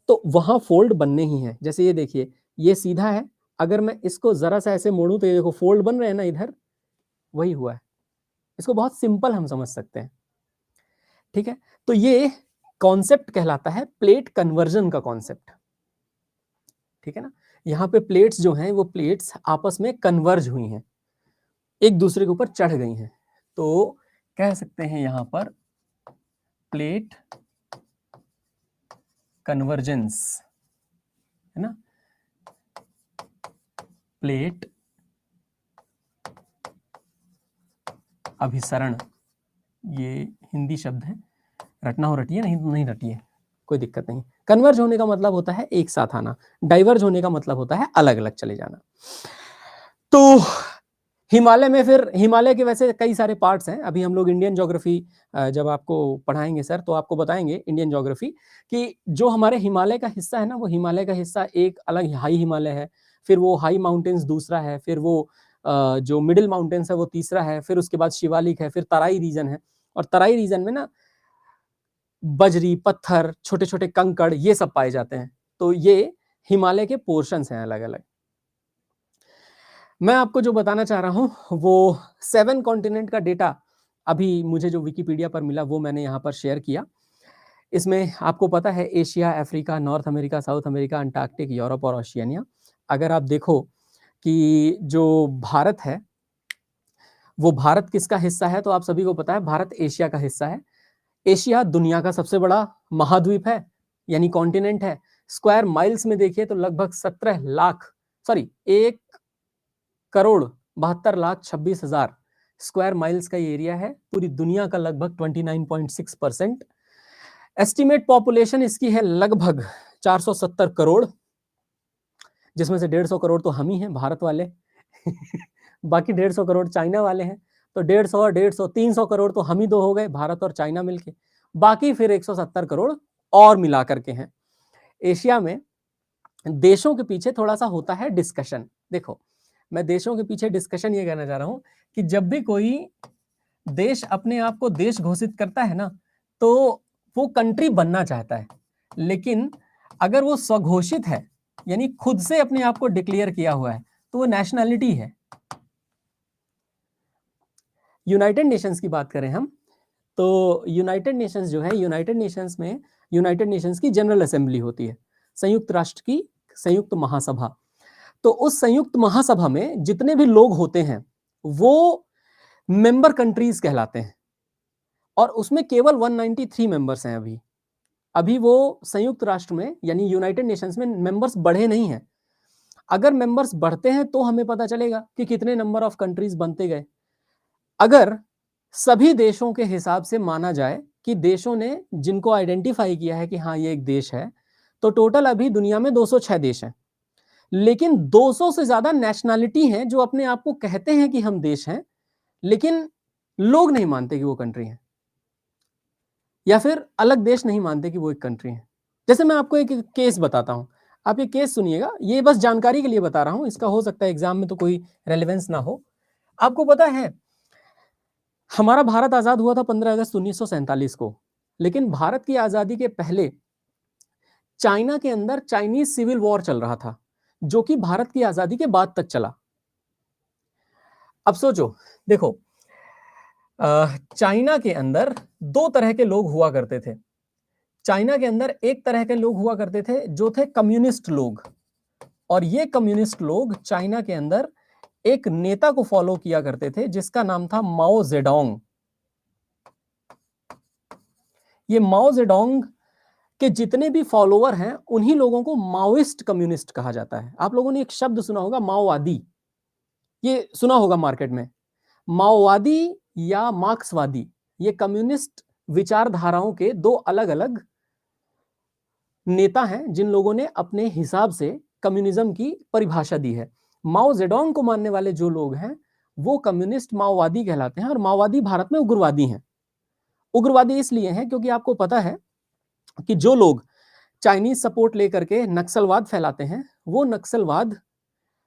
तो वहां फोल्ड बनने ही है। जैसे ये देखिए, ये सीधा है, अगर मैं इसको जरा सा ऐसे मोड़ूं तो ये देखो फोल्ड बन रहे हैं ना, इधर वही हुआ है। इसको बहुत सिंपल हम समझ सकते हैं। ठीक है, तो ये कॉन्सेप्ट कहलाता है प्लेट कन्वर्जन का कॉन्सेप्ट। ठीक है ना, यहाँ पे प्लेट्स जो हैं वो प्लेट्स आपस में कन्वर्ज हुई हैं, एक दूसरे के ऊपर चढ़ गई हैं, तो कह सकते हैं यहां पर प्लेट कन्वर्जेंस, है ना, प्लेट अभिसरण, ये हिंदी शब्द है, रटना हो रटिए, नहीं तो नहीं रटिए, कोई दिक्कत नहीं। कन्वर्ज होने का मतलब होता है एक साथ आना, डाइवर्ज होने का मतलब होता है अलग अलग चले जाना। तो हिमालय में, फिर हिमालय के वैसे कई सारे पार्ट्स हैं। अभी हम लोग इंडियन ज्योग्राफी जब आपको पढ़ाएंगे सर, तो आपको बताएंगे इंडियन ज्योग्राफी कि जो हमारे हिमालय का हिस्सा है ना, वो हिमालय का हिस्सा एक अलग हाई हिमालय है, फिर वो हाई माउंटेन्स दूसरा है, फिर वो जो मिडिल माउंटेन्स है वो तीसरा है, फिर उसके बाद शिवालिक है, फिर तराई रीजन है। और तराई रीजन में ना बजरी, पत्थर, छोटे छोटे कंकड़, ये सब पाए जाते हैं। तो ये हिमालय के पोर्शंस हैं अलग अलग। मैं आपको जो बताना चाह रहा हूं वो 7 कॉन्टिनेंट का डेटा अभी मुझे जो विकिपीडिया पर मिला वो मैंने यहाँ पर शेयर किया। इसमें आपको पता है Asia, Africa, north America, south America, Antarctic, Europe और ओशियानिया। अगर आप देखो कि जो भारत है वो भारत किसका हिस्सा है, तो आप सभी को पता है भारत एशिया का हिस्सा है। एशिया दुनिया का सबसे बड़ा महाद्वीप है, यानी कॉन्टिनेंट है। स्क्वायर माइल्स में देखिए तो लगभग 1,72,72,26,000 स्क्वायर माइल्स का ये एरिया है। पूरी दुनिया का लगभग 29.6%। एस्टिमेट पॉपुलेशन इसकी है लगभग 470 करोड़, जिसमें से 150 करोड़ तो हम ही हैं भारत वाले। बाकी 150 करोड़ चाइना वाले हैं। तो 150 और 150 300 करोड़ तो हम ही दो हो गए, भारत और चाइना मिलके। बाकी फिर 170 करोड़ और मिला करके हैं। एशिया में देशों के पीछे थोड़ा सा होता है डिस्कशन। देखो, मैं देशों के पीछे डिस्कशन ये कहना चाह रहा हूं कि जब भी कोई देश अपने आप को देश घोषित करता है ना, तो वो कंट्री बनना चाहता है, लेकिन अगर वो स्वघोषित है, यानी खुद से अपने आप को डिक्लेयर किया हुआ है, तो वो नेशनैलिटी है। यूनाइटेड नेशंस की बात करें हम, तो यूनाइटेड नेशंस जो है, यूनाइटेड नेशंस में यूनाइटेड नेशंस की जनरल असेंबली होती है, संयुक्त राष्ट्र की संयुक्त महासभा। तो उस संयुक्त महासभा में जितने भी लोग होते हैं वो मेंबर कंट्रीज कहलाते हैं, और उसमें केवल 193 मेंबर्स हैं। अभी वो संयुक्त राष्ट्र में यानी यूनाइटेड नेशंस में मेंबर्स बढ़े नहीं हैं। अगर मेंबर्स बढ़ते हैं तो हमें पता चलेगा कि कितने नंबर ऑफ कंट्रीज बनते गए। अगर सभी देशों के हिसाब से माना जाए कि देशों ने जिनको आइडेंटिफाई किया है कि हाँ ये एक देश है, तो टोटल अभी दुनिया में 206 देश हैं, लेकिन 200 से ज्यादा नेशनैलिटी हैं जो अपने आप को कहते हैं कि हम देश हैं, लेकिन लोग नहीं मानते कि वो कंट्री है, या फिर अलग देश नहीं मानते कि वो एक कंट्री है। जैसे मैं आपको एक केस बताता हूं, आप ये केस सुनिएगा, ये बस जानकारी के लिए बता रहा हूं, इसका हो सकता है एग्जाम में तो कोई रेलेवेंस ना हो। आपको पता है हमारा भारत आजाद हुआ था 15 अगस्त 1947 को, लेकिन भारत की आजादी के पहले चाइना के अंदर चाइनीज सिविल वॉर चल रहा था, जो कि भारत की आजादी के बाद तक चला। अब सोचो, देखो चाइना के अंदर दो तरह के लोग हुआ करते थे। चाइना के अंदर एक तरह के लोग हुआ करते थे जो थे कम्युनिस्ट लोग, और ये कम्युनिस्ट लोग चाइना के अंदर एक नेता को फॉलो किया करते थे जिसका नाम था माओ जेडोंग। ये माओ जेडोंग के जितने भी फॉलोअर हैं उन्हीं लोगों को माओइस्ट कम्युनिस्ट कहा जाता है। आप लोगों ने एक शब्द सुना होगा माओवादी, ये सुना होगा मार्केट में। माओवादी या मार्क्सवादी, ये कम्युनिस्ट विचारधाराओं के दो अलग अलग नेता हैं जिन लोगों ने अपने हिसाब से कम्युनिज्म की परिभाषा दी है। माओ जेडोंग को मानने वाले जो लोग हैं वो कम्युनिस्ट माओवादी कहलाते हैं, और माओवादी भारत में उग्रवादी हैं। उग्रवादी इसलिए हैं क्योंकि आपको पता है कि जो लोग चाइनीज सपोर्ट लेकर के नक्सलवाद फैलाते हैं, वो नक्सलवाद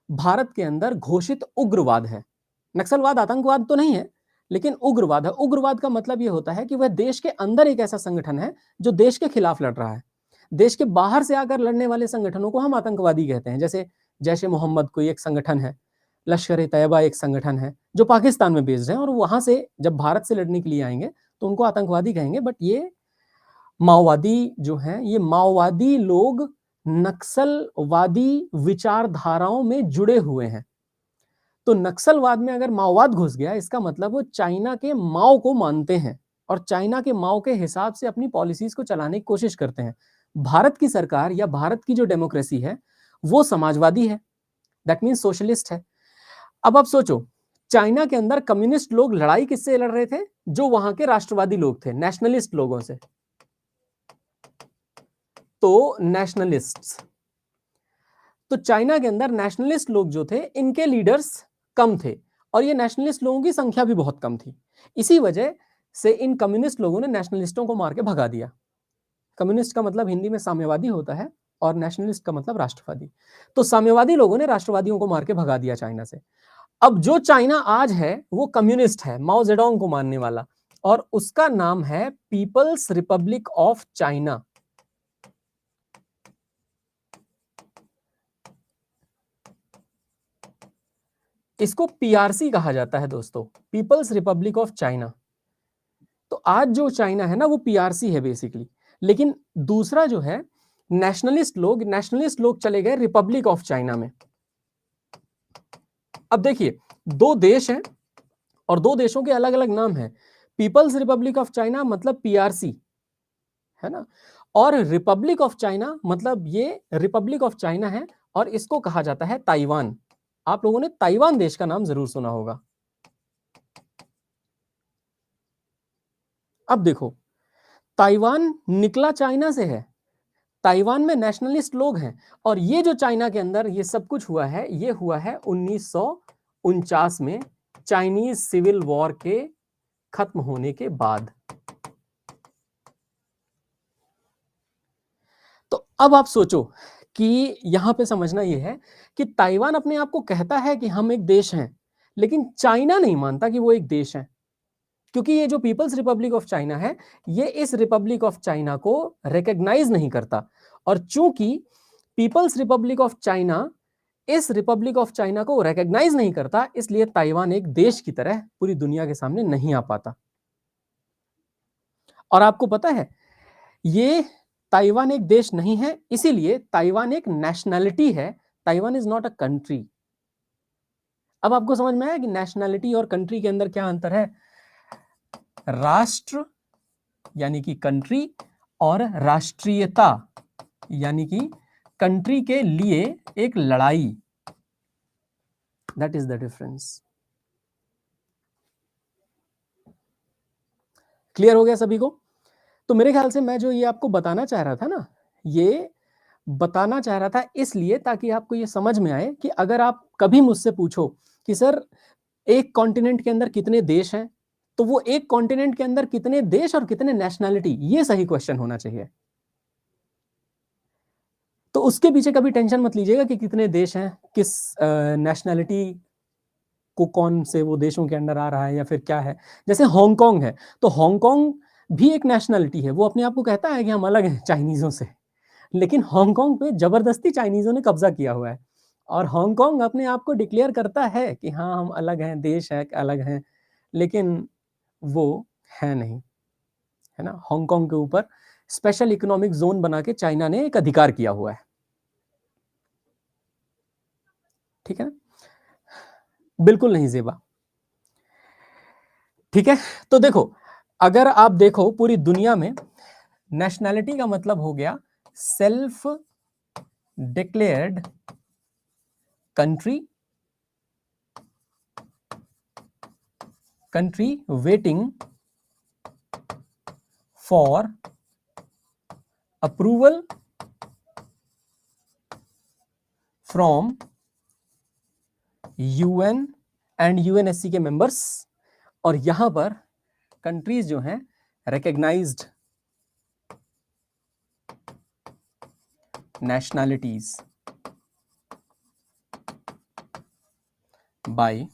भारत के अंदर घोषित उग्रवाद है। नक्सलवाद आतंकवाद तो नहीं है, लेकिन उग्रवाद है। उग्रवाद का मतलब यह होता है कि वह देश के अंदर एक ऐसा संगठन है जो देश के खिलाफ लड़ रहा है। देश के बाहर से आकर लड़ने वाले संगठनों को हम आतंकवादी कहते हैं। जैसे जैश ए मोहम्मद कोई एक संगठन है, लश्कर ए तैयबा एक संगठन है जो पाकिस्तान में बेस्ड है, और वहां से जब भारत से लड़ने के लिए आएंगे तो उनको आतंकवादी कहेंगे। बट ये माओवादी जो हैं, ये माओवादी लोग नक्सलवादी विचारधाराओं में जुड़े हुए हैं। तो नक्सलवाद में अगर माओवाद घुस गया, इसका मतलब वो चाइना के माओ को मानते हैं और चाइना के माओ के हिसाब से अपनी पॉलिसीज को चलाने की कोशिश करते हैं। भारत की सरकार या भारत की जो डेमोक्रेसी है वो समाजवादी है, दैट मीन सोशलिस्ट है। अब आप सोचो, चाइना के अंदर कम्युनिस्ट लोग लड़ाई किससे लड़ रहे थे? जो वहां के राष्ट्रवादी लोग थे, नेशनलिस्ट लोगों से। तो नेशनलिस्ट्स, तो चाइना के अंदर नेशनलिस्ट लोग जो थे इनके लीडर्स कम थे, और ये नेशनलिस्ट लोगों की संख्या भी बहुत कम थी। इसी वजह से इन कम्युनिस्ट लोगों ने नेशनलिस्टों को मार के भगा दिया। कम्युनिस्ट का मतलब हिंदी में साम्यवादी होता है और नेशनलिस्ट का मतलब राष्ट्रवादी। तो साम्यवादी लोगों ने राष्ट्रवादियों को मार के भगा दिया चाइना से। अब जो चाइना आज है वो कम्युनिस्ट है, माओ जेडोंग को मानने वाला, और उसका नाम है पीपल्स रिपब्लिक ऑफ चाइना। इसको पीआरसी कहा जाता है दोस्तों, पीपल्स रिपब्लिक ऑफ चाइना। तो आज जो चाइना है ना वो पीआरसी है बेसिकली। लेकिन दूसरा जो है नेशनलिस्ट लोग चले गए रिपब्लिक ऑफ चाइना में। अब देखिए, दो देश हैं और दो देशों के अलग अलग नाम हैं। पीपल्स रिपब्लिक ऑफ चाइना मतलब पीआरसी है ना, और रिपब्लिक ऑफ चाइना मतलब ये रिपब्लिक ऑफ चाइना है, और इसको कहा जाता है ताइवान। आप लोगों ने ताइवान देश का नाम जरूर सुना होगा। अब देखो, ताइवान निकला चाइना से है, ताइवान में नेशनलिस्ट लोग हैं, और ये जो चाइना के अंदर ये सब कुछ हुआ है, ये हुआ है 1949 में, चाइनीज सिविल वॉर के खत्म होने के बाद। तो अब आप सोचो कि यहां पे समझना यह है कि ताइवान अपने आप को कहता है कि हम एक देश हैं, लेकिन चाइना नहीं मानता कि वो एक देश है, क्योंकि ये जो पीपल्स रिपब्लिक ऑफ चाइना है ये इस रिपब्लिक ऑफ चाइना को रिकॉग्नाइज नहीं करता। और चूंकि पीपल्स रिपब्लिक ऑफ चाइना इस रिपब्लिक ऑफ चाइना को रिकॉग्नाइज नहीं करता, इसलिए ताइवान एक देश की तरह पूरी दुनिया के सामने नहीं आ पाता। और आपको पता है ये ताइवान एक देश नहीं है, इसीलिए ताइवान एक नेशनैलिटी है, Taiwan is not a country. अब आपको समझ में आया कि नेशनैलिटी और कंट्री के अंदर क्या अंतर है? राष्ट्र यानी कि कंट्री, और राष्ट्रीयता यानी कि कंट्री के लिए एक लड़ाई, that is the difference. Clear हो गया सभी को? तो मेरे ख्याल से मैं जो ये आपको बताना चाह रहा था ना, ये बताना चाह रहा था इसलिए ताकि आपको ये समझ में आए कि अगर आप कभी मुझसे पूछो कि सर एक कॉन्टिनेंट के अंदर कितने देश हैं, तो वो एक कॉन्टिनेंट के अंदर कितने देश और कितने नेशनैलिटी, ये सही क्वेश्चन होना चाहिए। तो उसके पीछे कभी टेंशन मत लीजिएगा कि कितने देश हैं, किस नेशनैलिटी को कौन से वो देशों के अंडर आ रहा है या फिर क्या है। जैसे हांगकांग है, तो हांगकांग भी एक नेशनैलिटी है, वो अपने आप को कहता है कि हम अलग हैं चाइनीजों से, लेकिन हांगकांग पे जबरदस्ती चाइनीजों ने कब्जा किया हुआ है और हांगकांग अपने आप को डिक्लेयर करता है कि हाँ हम अलग हैं, देश है अलग हैं, लेकिन वो है नहीं, है ना। हांगकांग के ऊपर स्पेशल इकोनॉमिक जोन बना के चाइना ने एक अधिकार किया हुआ है, ठीक है ना, बिल्कुल नहीं जेबा, ठीक है। तो देखो, अगर आप देखो पूरी दुनिया में नेशनैलिटी का मतलब हो गया self declared country, country waiting for approval from UN and UNSC के मेंबर्स, और यहां पर कंट्रीज जो हैं रिकॉग्नाइज्ड नेशनैलिटीज बाय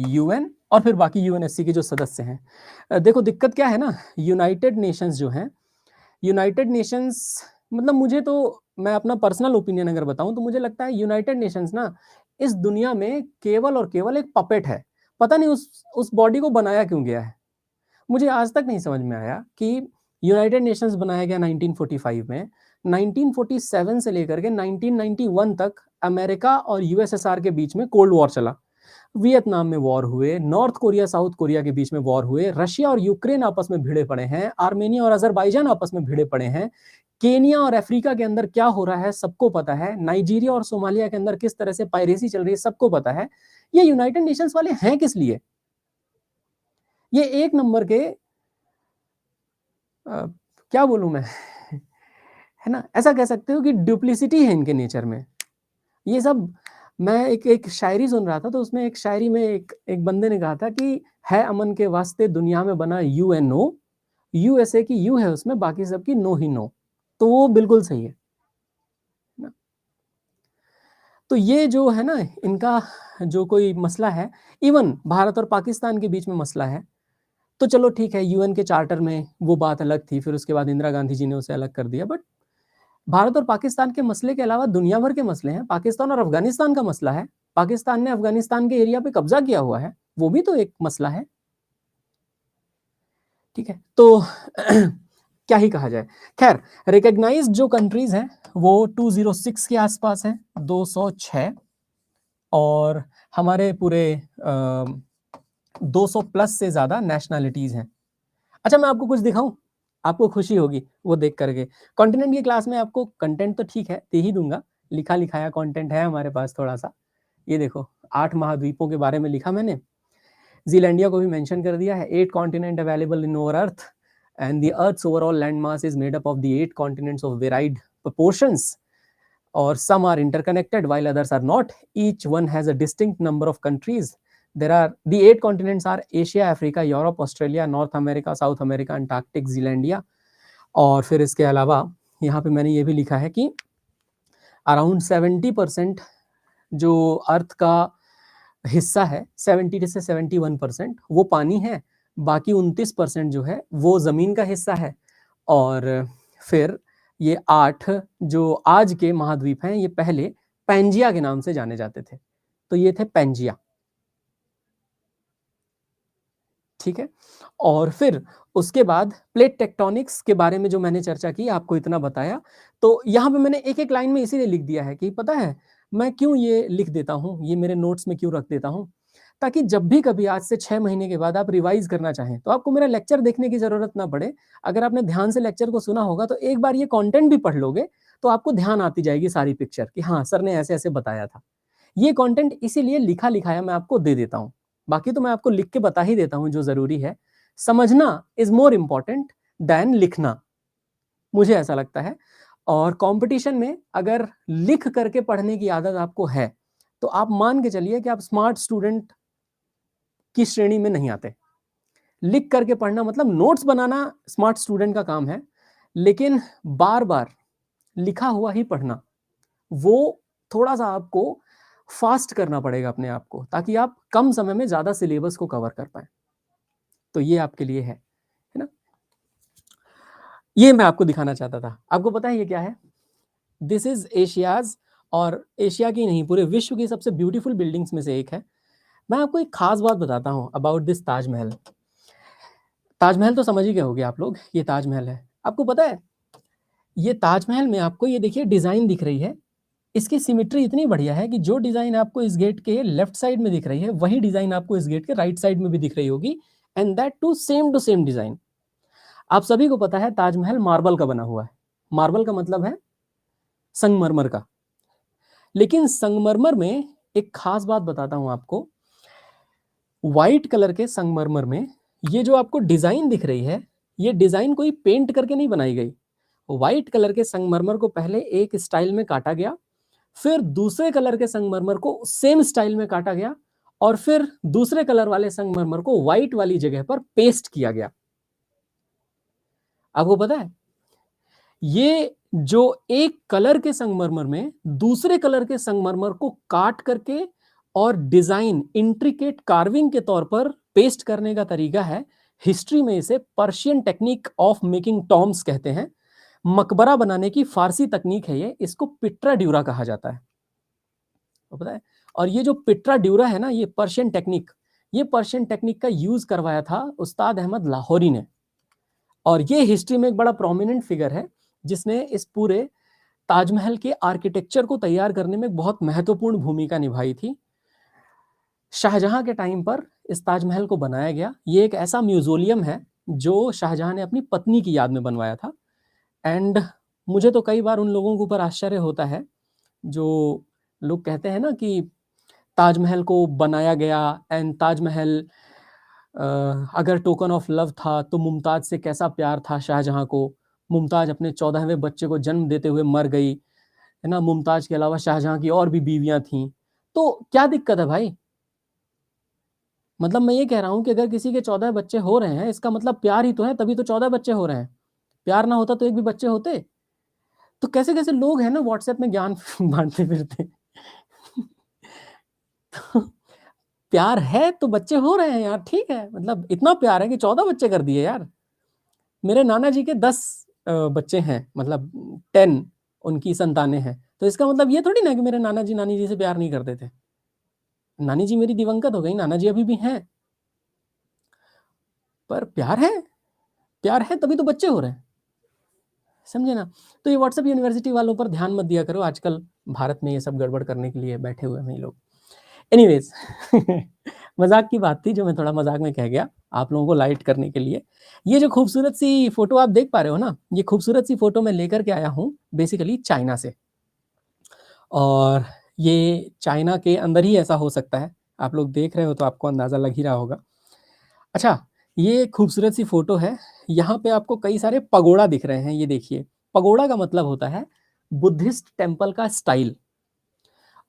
UN और फिर बाकी UNSC के जो सदस्य हैं। देखो दिक्कत क्या है ना, यूनाइटेड नेशंस जो हैं, यूनाइटेड नेशंस मतलब मुझे तो, मैं अपना पर्सनल ओपिनियन अगर बताऊं तो मुझे लगता है यूनाइटेड नेशंस ना इस दुनिया में केवल और केवल एक पपेट है। पता नहीं उस बॉडी को बनाया क्यों गया है, मुझे आज तक नहीं समझ में आया कि यूनाइटेड नेशंस बनाया गया 1945 में, 1947 से लेकर के 1991 तक अमेरिका और यूएसएसआर के बीच में कोल्ड वॉर चला, वियतनाम में वॉर हुए, नॉर्थ कोरिया साउथ कोरिया के बीच में वॉर हुए, रशिया और यूक्रेन आपस में भिड़े पड़े हैं, आर्मेनिया और अजरबैजान आपस में भिड़े पड़े हैं, केनिया और अफ्रीका के अंदर क्या हो रहा है सबको पता है, नाइजीरिया और सोमालिया के अंदर किस तरह से पायरेसी चल रही है सबको पता है। ये यूनाइटेड नेशंस वाले हैं किस लिए? ये एक नंबर के क्या बोलूं मैं है ना, ऐसा कह सकते हो कि डुप्लिसिटी है इनके नेचर में। ये सब, मैं एक शायरी सुन रहा था तो उसमें एक शायरी में एक बंदे ने कहा था कि है अमन के वास्ते दुनिया में बना UNO, USA की यू है उसमें, बाकी सबकी नो ही नो, तो वो बिल्कुल सही है ना। तो ये जो है ना इनका जो कोई मसला है, इवन भारत और पाकिस्तान के बीच में मसला है, तो चलो ठीक है UN के चार्टर में वो बात अलग थी, फिर उसके बाद इंदिरा गांधी जी ने उसे अलग कर दिया, बट भारत और पाकिस्तान के मसले के अलावा दुनिया भर के मसले हैं। पाकिस्तान और अफगानिस्तान का मसला है, पाकिस्तान ने अफगानिस्तान के एरिया पे कब्जा किया हुआ है, वो भी तो एक मसला है, ठीक है। तो क्या ही कहा जाए, खैर रिकॉग्नाइज्ड जो कंट्रीज हैं वो 206 के आसपास हैं, 206, और हमारे पूरे 200 प्लस से ज्यादा नेशनैलिटीज हैं। अच्छा मैं आपको कुछ दिखाऊं, आपको खुशी होगी वो देख करके। कॉन्टिनेंट की क्लास में आपको कंटेंट तो ठीक है दे ही दूंगा, लिखा लिखाया कंटेंट है हमारे पास थोड़ा सा। ये देखो 8 महाद्वीपों के बारे में लिखा मैंने, जीलैंडिया को भी मेंशन कर दिया है, 8 continent available in over earth and the earth's overall land mass is made up of the 8 continents of varied proportions, or some are interconnected while others are not. Each one has a distinct number of countries. The 8 continents are Asia, Africa, Europe, Australia, North America, South America, Antarctic, Zealandia. और फिर इसके अलावा यहाँ पे मैंने ये भी लिखा है कि अराउंड 70% जो अर्थ का हिस्सा है, 70 से 71% वो पानी है, बाकी 29% जो है वो जमीन का हिस्सा है। और फिर ये 8 जो आज के महाद्वीप हैं ये पहले पैंजिया के नाम से जाने जाते थे, तो ये थे पैंजिया, ठीक है। और फिर उसके बाद प्लेट टेक्टोनिक्स के बारे में जो मैंने चर्चा की, आपको इतना बताया, तो यहाँ पे मैंने एक एक लाइन में इसीलिए लिख दिया है कि पता है मैं क्यों ये लिख देता हूँ, ये मेरे नोट्स में क्यों रख देता हूँ, ताकि जब भी कभी आज से 6 महीने के बाद आप रिवाइज करना चाहें तो आपको मेरा लेक्चर देखने की जरूरत ना पड़े। अगर आपने ध्यान से लेक्चर को सुना होगा तो एक बार ये कंटेंट भी पढ़ लोगे तो आपको ध्यान आती जाएगी सारी पिक्चर कि हाँ सर ने ऐसे ऐसे बताया था। ये कंटेंट इसीलिए लिखा लिखाया मैं आपको दे देता हूँ, बाकी तो मैं आपको लिख के बता ही देता हूँ जो जरूरी है। समझना इज मोर इंपॉर्टेंट देन लिखना, मुझे ऐसा लगता है। और कंपटीशन में अगर लिख करके पढ़ने की आदत आपको है तो आप मान के चलिए कि आप स्मार्ट स्टूडेंट की श्रेणी में नहीं आते। लिख करके पढ़ना मतलब नोट्स बनाना स्मार्ट स्टूडेंट का काम है, लेकिन बार बार लिखा हुआ ही पढ़ना वो थोड़ा सा आपको फास्ट करना पड़ेगा अपने आप को, ताकि आप कम समय में ज्यादा सिलेबस को कवर कर पाए। तो ये आपके लिए है ना। ये मैं आपको दिखाना चाहता था। आपको पता है ये क्या है? दिस इज एशियाज, और एशिया की नहीं पूरे विश्व की सबसे ब्यूटीफुल बिल्डिंग्स में से एक है। मैं आपको एक खास बात बताता हूँ अबाउट दिस ताजमहल। ताजमहल तो समझ ही गए होंगे आप लोग, ये ताजमहल है। आपको पता है ये ताजमहल में आपको ये देखिए डिजाइन दिख रही है, इसकी सिमेट्री इतनी बढ़िया है कि जो डिजाइन आपको इस गेट के लेफ्ट साइड में दिख रही है वही डिजाइन आपको इस गेट के राइट साइड में भी दिख रही होगी, and that too same design. आप सभी को पता है ताजमहल मार्बल का बना हुआ है। मार्बल का मतलब है संगमरमर का। लेकिन संगमरमर में एक खास बात बताता हूं आपको, व्हाइट कलर के संगमरमर में ये जो आपको डिजाइन दिख रही है, ये डिजाइन कोई पेंट करके नहीं बनाई गई। व्हाइट कलर के संगमरमर को पहले एक स्टाइल में काटा गया, फिर दूसरे कलर के संगमरमर को सेम स्टाइल में काटा गया, और फिर दूसरे कलर वाले संगमरमर को व्हाइट वाली जगह पर पेस्ट किया गया। आपको पता है ये जो एक कलर के संगमरमर में दूसरे कलर के संगमरमर को काट करके और डिजाइन इंट्रिकेट कार्विंग के तौर पर पेस्ट करने का तरीका है, हिस्ट्री में इसे Persian technique of making Tom's कहते हैं। मकबरा बनाने की फारसी तकनीक है ये, इसको पिट्रा ड्यूरा कहा जाता है, तो पता है। और ये जो पिट्रा ड्यूरा है ना, ये पर्शियन टेक्निक का यूज करवाया था उस्ताद अहमद लाहौरी ने। और ये हिस्ट्री में एक बड़ा प्रोमिनेंट फिगर है जिसने इस पूरे ताजमहल के आर्किटेक्चर को तैयार करने में बहुत महत्वपूर्ण भूमिका निभाई थी। शाहजहां के टाइम पर इस ताजमहल को बनाया गया। ये एक ऐसा म्यूजियम है जो शाहजहां ने अपनी पत्नी की याद में बनवाया था। एंड मुझे तो कई बार उन लोगों के ऊपर आश्चर्य होता है जो लोग कहते हैं ना कि ताजमहल को बनाया गया, एंड ताजमहल अगर टोकन ऑफ लव था तो मुमताज से कैसा प्यार था शाहजहां को। मुमताज अपने 14वें बच्चे को जन्म देते हुए मर गई, है ना। मुमताज के अलावा शाहजहां की और भी बीवियां थीं। तो क्या दिक्कत है भाई? मतलब मैं ये कह रहा हूं कि अगर किसी के 14 बच्चे हो रहे हैं, इसका मतलब प्यार ही तो है, तभी तो 14 बच्चे हो रहे हैं। प्यार ना होता तो एक भी बच्चे होते? तो कैसे कैसे लोग हैं ना व्हाट्सएप में ज्ञान बांटते फिरते। प्यार है तो बच्चे हो रहे हैं यार, ठीक है। मतलब इतना प्यार है कि 14 बच्चे कर दिए यार। मेरे नाना जी के 10 बच्चे हैं, मतलब 10 उनकी संतानें हैं। तो इसका मतलब ये थोड़ी ना कि मेरे नाना जी नानी जी से प्यार नहीं करते थे। नानी जी मेरी दिवंगत हो गई, नाना जी अभी भी हैं, पर प्यार है तभी तो बच्चे हो रहे हैं, समझे ना। तो ये व्हाट्सएप यूनिवर्सिटी वालों पर ध्यान मत दिया करो, आजकल भारत में ये सब गड़बड़ करने के लिए बैठे हुए हैं ये लोग। एनीवेज मजाक की बात थी जो मैं थोड़ा मजाक में कह गया आप लोगों को लाइट करने के लिए। ये जो खूबसूरत सी फोटो आप देख पा रहे हो ना, ये खूबसूरत सी फोटो मैं लेकर के आया हूँ बेसिकली चाइना से। और ये चाइना के अंदर ही ऐसा हो सकता है, आप लोग देख रहे हो तो आपको अंदाजा लग ही रहा होगा। अच्छा, ये खूबसूरत सी फोटो है। यहाँ पे आपको कई सारे पगोड़ा दिख रहे हैं, ये देखिए। पगोड़ा का मतलब होता है बुद्धिस्ट टेम्पल का स्टाइल।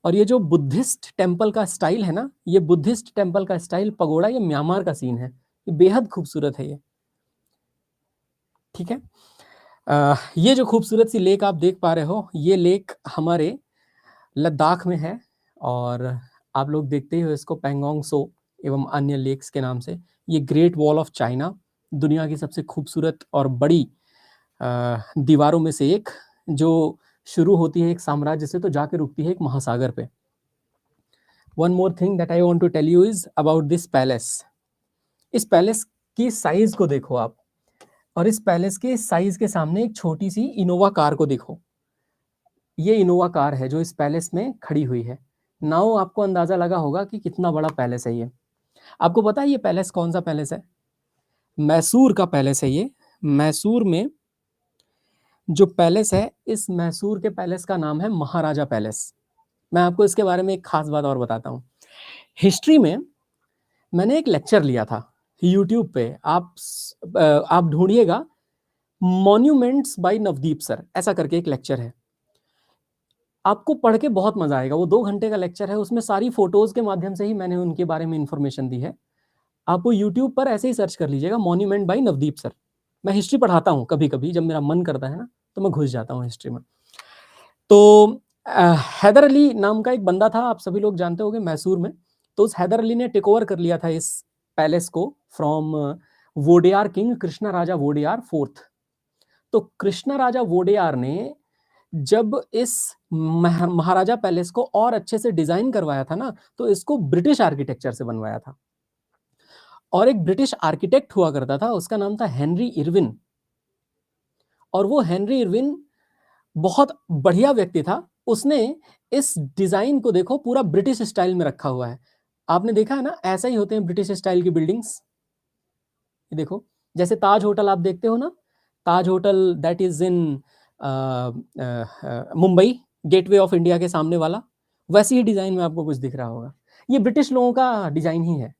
और ये जो बुद्धिस्ट टेम्पल का स्टाइल है ना, ये बुद्धिस्ट टेम्पल का स्टाइल पगोड़ा, ये म्यांमार का सीन है। ये बेहद खूबसूरत है ये, ठीक है। ये जो खूबसूरत सी लेक आप देख पा रहे हो, ये लेक हमारे लद्दाख में है। और आप लोग देखते ही हो इसको पैंगोंग सो एवं अन्य लेक्स के नाम से। ये ग्रेट वॉल ऑफ चाइना, दुनिया की सबसे खूबसूरत और बड़ी दीवारों में से एक, जो शुरू होती है एक साम्राज्य से तो जाके रुकती है एक महासागर पे। One more thing that I want to tell you is about this palace. इस पैलेस की साइज को देखो आप, और इस पैलेस के साइज के सामने एक छोटी सी इनोवा कार को देखो। ये इनोवा कार है जो इस पैलेस में खड़ी हुई है। नाउ आपको अंदाजा लगा होगा कि कितना बड़ा पैलेस है ये। आपको पता है ये पैलेस कौन सा पैलेस है? मैसूर का पैलेस है ये। मैसूर में जो पैलेस है, इस मैसूर के पैलेस का नाम है महाराजा पैलेस। मैं आपको इसके बारे में एक खास बात और बताता हूँ। हिस्ट्री में मैंने एक लेक्चर लिया था यूट्यूब पे, आप ढूंढिएगा मॉन्यूमेंट्स बाय नवदीप सर, ऐसा करके एक लेक्चर है। आपको पढ़ के बहुत मजा आएगा। वो 2 घंटे का लेक्चर है, उसमें सारी फोटोज के माध्यम से ही मैंने उनके बारे में इंफॉर्मेशन दी है। आप वो यूट्यूब पर ऐसे ही सर्च कर लीजिएगा, मॉन्यूमेंट बाय नवदीप सर। मैं हिस्ट्री पढ़ाता हूँ कभी कभी, जब मेरा मन करता है ना तो मैं घुस जाता हूँ हिस्ट्री में। तो हैदर अली नाम का एक बंदा था, आप सभी लोग जानते होंगे, मैसूर में। तो उस हैदर अली ने टेक ओवर कर लिया था इस पैलेस को from Wodeyar king Krishna Raja Wodeyar fourth. तो कृष्णा राजा वोडेयार ने जब इस महाराजा पैलेस को और अच्छे से डिजाइन करवाया था ना, तो इसको ब्रिटिश आर्किटेक्चर से बनवाया था। और एक ब्रिटिश आर्किटेक्ट हुआ करता था, उसका नाम था हेनरी इरविन। और वो हेनरी इरविन बहुत बढ़िया व्यक्ति था। उसने इस डिजाइन को देखो पूरा ब्रिटिश स्टाइल में रखा हुआ है। आपने देखा है ना, ऐसा ही होते हैं ब्रिटिश स्टाइल की बिल्डिंग्स। ये देखो, जैसे ताज होटल आप देखते हो ना, Taj hotel that is in Mumbai, gateway of India के सामने वाला, वैसी ही डिजाइन में आपको कुछ दिख रहा होगा। ये ब्रिटिश लोगों का डिजाइन ही है,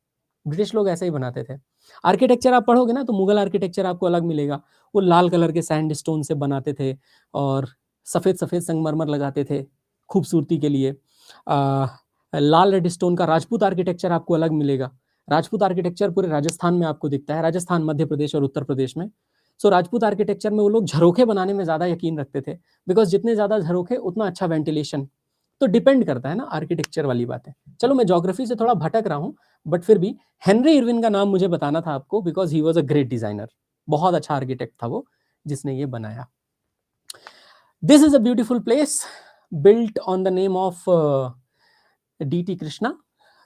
ब्रिटिश लोग ऐसे ही बनाते थे। आर्किटेक्चर आप पढ़ोगे ना तो मुगल आर्किटेक्चर आपको अलग मिलेगा। वो लाल कलर के सैंडस्टोन से बनाते थे और सफ़ेद सफ़ेद संगमरमर लगाते थे खूबसूरती के लिए। लाल रेड स्टोन का राजपूत आर्किटेक्चर आपको अलग मिलेगा। राजपूत आर्किटेक्चर पूरे राजस्थान में आपको दिखता है, राजस्थान, मध्य प्रदेश और उत्तर प्रदेश में। सो राजपूत आर्किटेक्चर में वो लोग झरोखे बनाने में ज़्यादा यकीन रखते थे, बिकॉज जितने ज़्यादा झरोखे उतना अच्छा वेंटिलेशन। तो डिपेंड करता है ना आर्किटेक्चर वाली बात है। चलो मैं ज्योग्राफी से थोड़ा भटक रहा हूँ, बट फिर भी हेनरी इरविन का नाम मुझे बताना था आपको, because he was a great designer. बहुत अच्छा आर्किटेक्ट था वो जिसने ये बनाया। This is a beautiful place built on the name of D T. Krishna.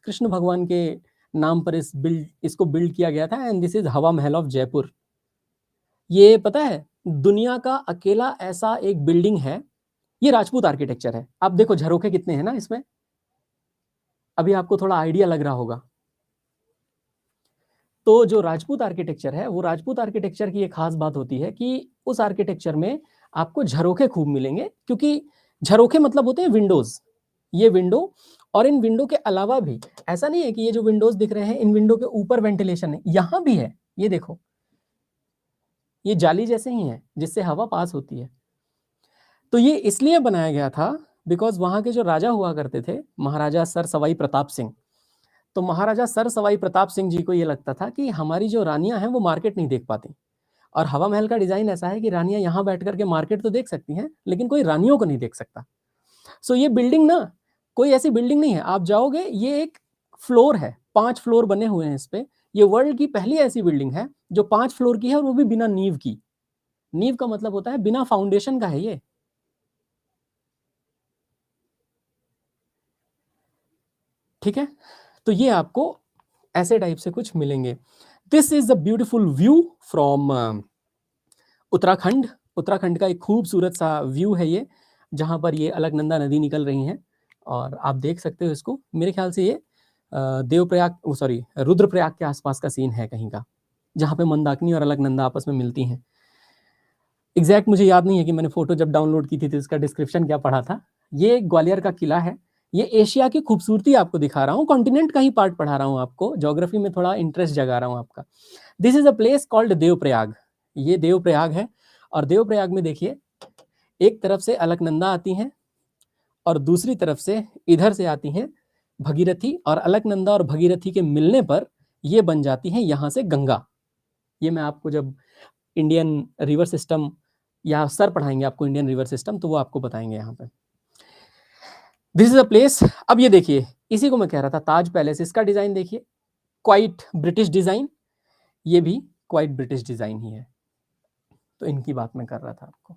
Krishna भगवान के नाम पर इसको बिल्ड किया गया था। एंड दिस इज हवा महल ऑफ जयपुर। ये पता है दुनिया का अकेला ऐसा एक बिल्डिंग है, ये राजपूत आर्किटेक्चर है। आप देखो झरोखे कितने हैं ना इसमें, अभी आपको थोड़ा आइडिया लग रहा होगा। तो जो राजपूत आर्किटेक्चर है, वो राजपूत आर्किटेक्चर की एक खास बात होती है कि उस आर्किटेक्चर में आपको झरोखे खूब मिलेंगे, क्योंकि झरोखे मतलब होते हैं विंडोज। ये विंडो, और इन विंडो के अलावा भी ऐसा नहीं है कि ये जो विंडोज दिख रहे हैं इन विंडो के ऊपर वेंटिलेशन है, यहां भी है। ये देखो, ये जाली जैसे ही है जिससे हवा पास होती है। तो ये इसलिए बनाया गया था बिकॉज वहां के जो राजा हुआ करते थे, महाराजा सर सवाई प्रताप सिंह। तो महाराजा सर सवाई प्रताप सिंह जी को ये लगता था कि हमारी जो रानियां हैं वो मार्केट नहीं देख पाती। और हवा महल का डिजाइन ऐसा है कि रानियां यहाँ बैठ करके मार्केट तो देख सकती हैं, लेकिन कोई रानियों को नहीं देख सकता। सो ये बिल्डिंग ना कोई ऐसी बिल्डिंग नहीं है, आप जाओगे ये एक फ्लोर है, 5 फ्लोर बने हुए हैं इस पे। ये वर्ल्ड की पहली ऐसी बिल्डिंग है जो 5 फ्लोर की है, और वो भी बिना नींव की। नींव का मतलब होता है बिना फाउंडेशन का है ये। ठीक है, तो ये आपको ऐसे टाइप से कुछ मिलेंगे। This is a beautiful view from Uttarakhand. Uttarakhand का एक खूबसूरत सा व्यू है ये, जहाँ पर ये अलकनंदा नदी निकल रही हैं, और आप देख सकते हो इसको। मेरे ख्याल से ये देवप्रयाग, सॉरी, रुद्रप्रयाग के आसपास का सीन है कहीं का, जहाँ पे मंदाकिनी और अलकनंदा आपस में मिलती हैं। एग्जैक्ट मुझे याद नहीं है कि मैंने फोटो जब डाउनलोड की थी तो इसका डिस्क्रिप्शन क्या पढ़ा था। ये ग्वालियर का किला है। ये एशिया की खूबसूरती आपको दिखा रहा हूँ, कॉन्टिनेंट का ही पार्ट पढ़ा रहा हूँ आपको, ज्योग्राफी में थोड़ा इंटरेस्ट जगा रहा हूँ आपका। This is a place called Devprayag. ये देवप्रयाग है, और देवप्रयाग में देखिए एक तरफ से अलकनंदा आती हैं और दूसरी तरफ से इधर से आती हैं भगीरथी, और अलकनंदा और भगीरथी के मिलने पर ये बन जाती हैं यहाँ से गंगा। ये मैं आपको जब इंडियन रिवर सिस्टम या सर पढ़ाएंगे आपको इंडियन रिवर सिस्टम, तो वो आपको बताएंगे यहाँ पे। This is a place. अब ये देखिए, इसी को मैं कह रहा था, ताज पैलेस, इसका डिजाइन देखिए, क्वाइट ब्रिटिश डिजाइन। ये भी क्वाइट ब्रिटिश डिजाइन ही है। तो इनकी बात मैं कर रहा था आपको,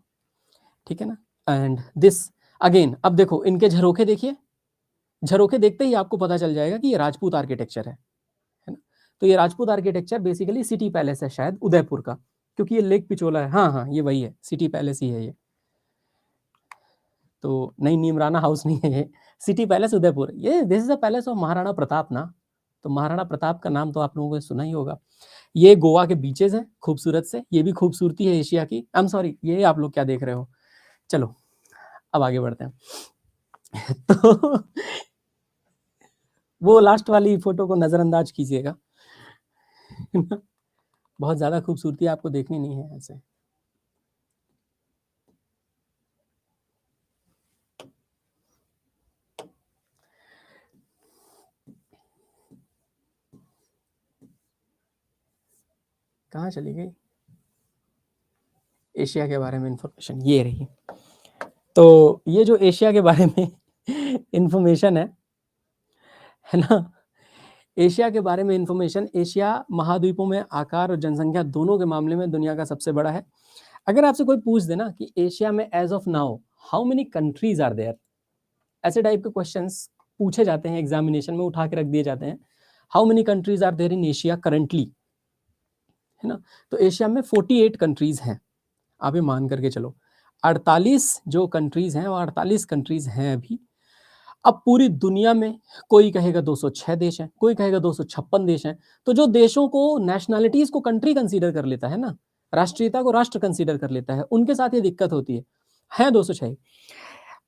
ठीक है ना। एंड दिस अगेन, अब देखो इनके झरोखे देखिए, झरोखे देखते ही आपको पता चल जाएगा कि ये राजपूत आर्किटेक्चर है ना। तो ये Rajput architecture basically city palace है शायद उदयपुर का, क्योंकि ये लेक पिचोला है। हाँ हाँ, ये वही है, सिटी पैलेस ही है ये। तो नहीं, नीमराना हाउस नहीं है ये, सिटी पैलेस उदयपुर। ये this is a palace of Maharana Pratap ना। तो महाराणा प्रताप का नाम तो आप लोगों को सुना ही होगा। ये गोवा के बीचेस हैं खूबसूरत से, ये भी खूबसूरती है एशिया की। आई एम सॉरी, ये आप लोग क्या देख रहे हो। चलो अब आगे बढ़ते हैं। तो वो लास्ट वाली फोटो को नजरअंदाज कीजिएगा। बहुत ज्यादा खूबसूरती आपको देखनी नहीं है ऐसे। कहाँ चली गई एशिया के बारे में इंफॉर्मेशन? ये रही। तो ये जो एशिया के बारे में इंफॉर्मेशन है ना, एशिया के बारे में इंफॉर्मेशन, एशिया महाद्वीपों में आकार और जनसंख्या दोनों के मामले में दुनिया का सबसे बड़ा है। अगर आपसे कोई पूछ देना कि एशिया में as of now how many countries are there, ऐसे टाइप के क्वेश्चंस पूछे जाते हैं एग्जामिनेशन में, उठा के रख दिए जाते हैं, how many countries are there in Asia currently, है ना। तो एशिया में 48 कंट्रीज हैं, आप ये मान करके चलो। 48 जो कंट्रीज हैं वो 48 कंट्रीज हैं अभी। अब पूरी दुनिया में कोई कहेगा 206 देश हैं, कोई कहेगा 256 देश हैं। तो जो देशों को नेशनैलिटीज को कंट्री कंसीडर कर लेता है ना, राष्ट्रीयता को राष्ट्र कंसीडर कर लेता है, उनके साथ ये दिक्कत होती है 206।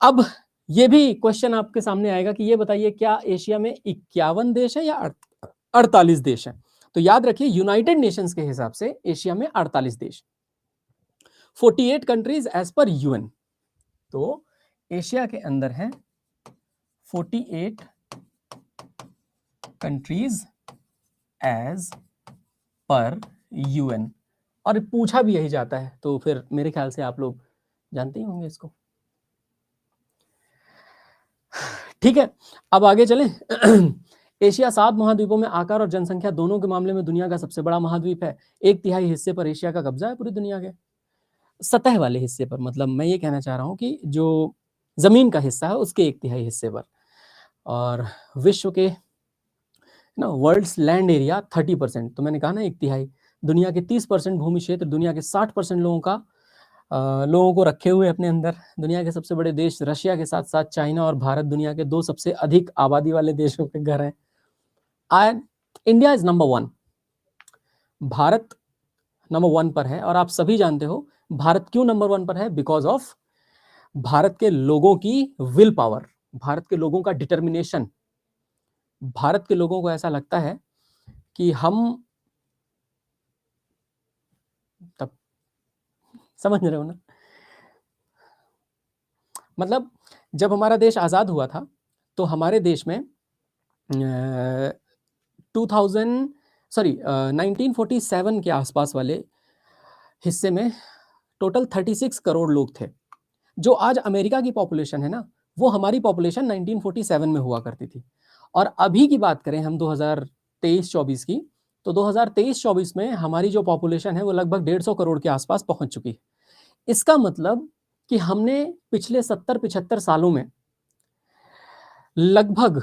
अब ये भी क्वेश्चन आपके सामने आएगा कि ये बताइए क्या एशिया में 51 देश है या 48 देश है? तो याद रखिए यूनाइटेड नेशंस के हिसाब से एशिया में 48 देश, 48 कंट्रीज एज पर यूएन। तो एशिया के अंदर है 48 कंट्रीज एज पर यूएन, और पूछा भी यही जाता है, तो फिर मेरे ख्याल से आप लोग जानते ही होंगे इसको। ठीक है, अब आगे चलें। एशिया 7 महाद्वीपों में आकार और जनसंख्या दोनों के मामले में दुनिया का सबसे बड़ा महाद्वीप है। 1/3 हिस्से पर एशिया का कब्जा है पूरी दुनिया के, सतह वाले हिस्से पर, मतलब मैं ये कहना चाह रहा हूँ कि जो जमीन का हिस्सा है उसके 1/3 हिस्से पर। और विश्व के ना वर्ल्ड्स लैंड एरिया 30%, तो मैंने कहा ना 1/3, दुनिया के 30% भूमि क्षेत्र दुनिया के 60% लोगों को रखे हुए अपने अंदर। दुनिया के सबसे बड़े देश रशिया के साथ साथ चाइना और भारत दुनिया के 2 सबसे अधिक आबादी वाले देशों के घर हैं। And India is number 1, Bharat number 1 पर है। और आप सभी जानते हो भारत क्यों नंबर 1 पर है? बिकॉज ऑफ भारत के लोगों की विल पावर, भारत के लोगों का डिटर्मिनेशन। भारत के लोगों को ऐसा लगता है कि हम, तब समझ रहे हो ना, मतलब जब हमारा देश आज़ाद हुआ था तो हमारे देश में 1947 के आसपास वाले हिस्से में टोटल 36 करोड़ लोग थे। जो आज अमेरिका की पॉपुलेशन है ना, वो हमारी पॉपुलेशन 1947 में हुआ करती थी। और अभी की बात करें हम 2023-24 की, तो 2023-24 में हमारी जो पॉपुलेशन है वो लगभग 150 करोड़ के आसपास पहुंच चुकी है। इसका मतलब कि हमने पिछले 70-75 सालों में लगभग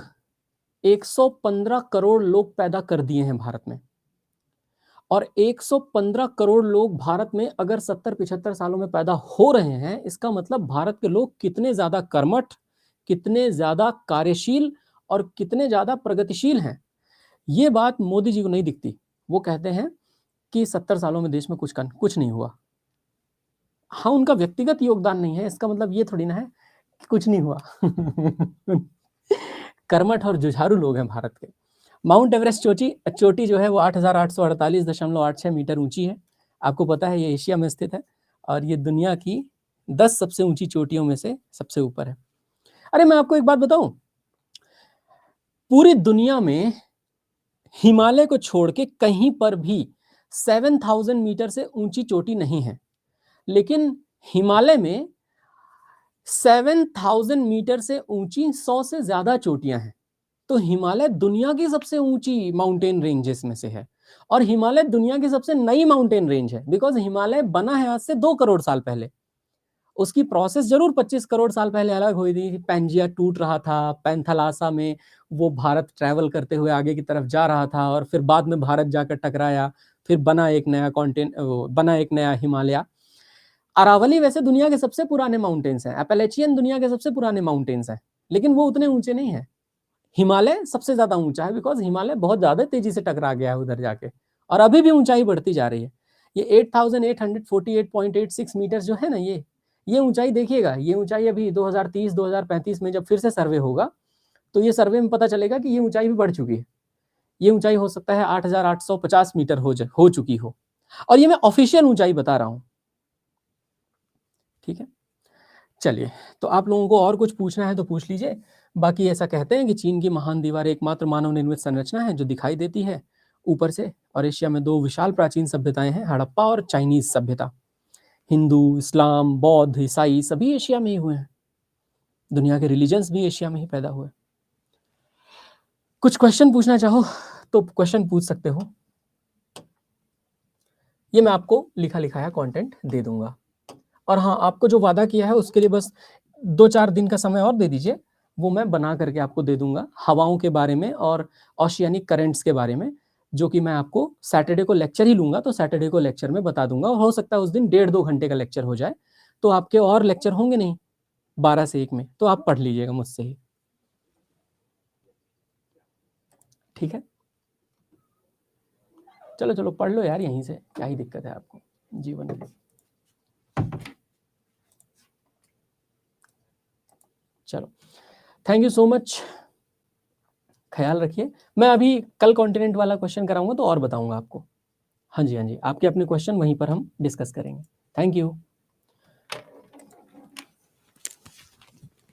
115 करोड़ लोग पैदा कर दिए हैं भारत में। और 115 करोड़ लोग भारत में अगर 70-75 सालों में पैदा हो रहे हैं, इसका मतलब भारत के लोग कितने ज्यादा कर्मठ, कितने ज्यादा कार्यशील और कितने ज्यादा प्रगतिशील हैं। ये बात मोदी जी को नहीं दिखती। वो कहते हैं कि 70 सालों में देश में कुछ नहीं हुआ। हाँ, उनका व्यक्तिगत योगदान नहीं है, इसका मतलब ये थोड़ी ना है कि कुछ नहीं हुआ। कर्मठ और जुझारू लोग हैं भारत के। माउंट एवरेस्ट चोटी जो है वो 8,848.86 मीटर ऊंची है। आपको पता है ये एशिया में स्थित है और ये दुनिया की 10 सबसे ऊंची चोटियों में से सबसे ऊपर है। अरे मैं आपको एक बात बताऊं, पूरी दुनिया में हिमालय को छोड़ के कहीं पर भी 7,000 मीटर से ऊंची चोटी नहीं है, लेकिन हिमालय में 7,000 मीटर से ऊंची 100 से ज्यादा चोटियां हैं। तो हिमालय दुनिया की सबसे ऊंची माउंटेन रेंजेस में से है और हिमालय दुनिया की सबसे नई माउंटेन रेंज है। बिकॉज हिमालय बना है आज से 2 करोड़ साल पहले। उसकी प्रोसेस जरूर 25 करोड़ साल पहले अलग हुई थी। पैंजिया टूट रहा था, पैंथालासा में वो भारत ट्रैवल करते हुए आगे की तरफ जा रहा था और फिर बाद में भारत जाकर टकराया, फिर बना एक नया हिमालय। अरावली वैसे दुनिया के सबसे पुराने माउंटेन्स हैं, एपेलेचियन दुनिया के सबसे पुराने माउंटेन्स हैं, लेकिन वो उतने ऊंचे नहीं है। हिमालय सबसे ज्यादा ऊंचा है बिकॉज हिमालय बहुत ज्यादा तेजी से टकरा गया है उधर जाके और अभी भी ऊंचाई बढ़ती जा रही है। ये 8,848.86 मीटर जो है ना, ये ऊंचाई देखिएगा, ये ऊंचाई अभी 2030-2035 में जब फिर से सर्वे होगा तो ये सर्वे में पता चलेगा कि ये ऊंचाई भी बढ़ चुकी है। ये ऊंचाई हो सकता है 8,850 मीटर हो चुकी हो, और ये मैं ऑफिशियल ऊंचाई बता रहा हूं। ठीक है, चलिए, तो आप लोगों को और कुछ पूछना है तो पूछ लीजिए। बाकी ऐसा कहते हैं कि चीन की महान दीवार एकमात्र मानव निर्मित संरचना है जो दिखाई देती है ऊपर से और एशिया में 2 विशाल प्राचीन सभ्यताएं हैं, हड़प्पा और चाइनीज सभ्यता। हिंदू, इस्लाम, बौद्ध, ईसाई सभी एशिया में ही हुए हैं। दुनिया के रिलीजन्स भी एशिया में ही पैदा हुए। कुछ क्वेश्चन पूछना चाहो तो क्वेश्चन पूछ सकते हो। ये मैं आपको लिखा लिखाया कंटेंट दे दूंगा। और हाँ, आपको जो वादा किया है उसके लिए बस 2-4 दिन का समय और दे दीजिए, वो मैं बना करके आपको दे दूंगा हवाओं के बारे में और ओशियानिक करंट्स के बारे में, जो कि मैं आपको सैटरडे को लेक्चर ही लूंगा, तो सैटरडे को लेक्चर में बता दूंगा। और हो सकता है उस दिन 1.5-2 घंटे का लेक्चर हो जाए, तो आपके और लेक्चर होंगे नहीं 12 से 1 में, तो आप पढ़ लीजिएगा मुझसे ही, ठीक है? चलो चलो पढ़ लो यार, यहीं से क्या ही दिक्कत है आपको जीवन में। चलो, थैंक यू सो मच, ख्याल रखिए। मैं अभी कल कॉन्टिनेंट वाला क्वेश्चन कराऊंगा तो और बताऊंगा आपको। हाँ जी, हाँ जी, आपके अपने क्वेश्चन वहीं पर हम डिस्कस करेंगे। Thank you.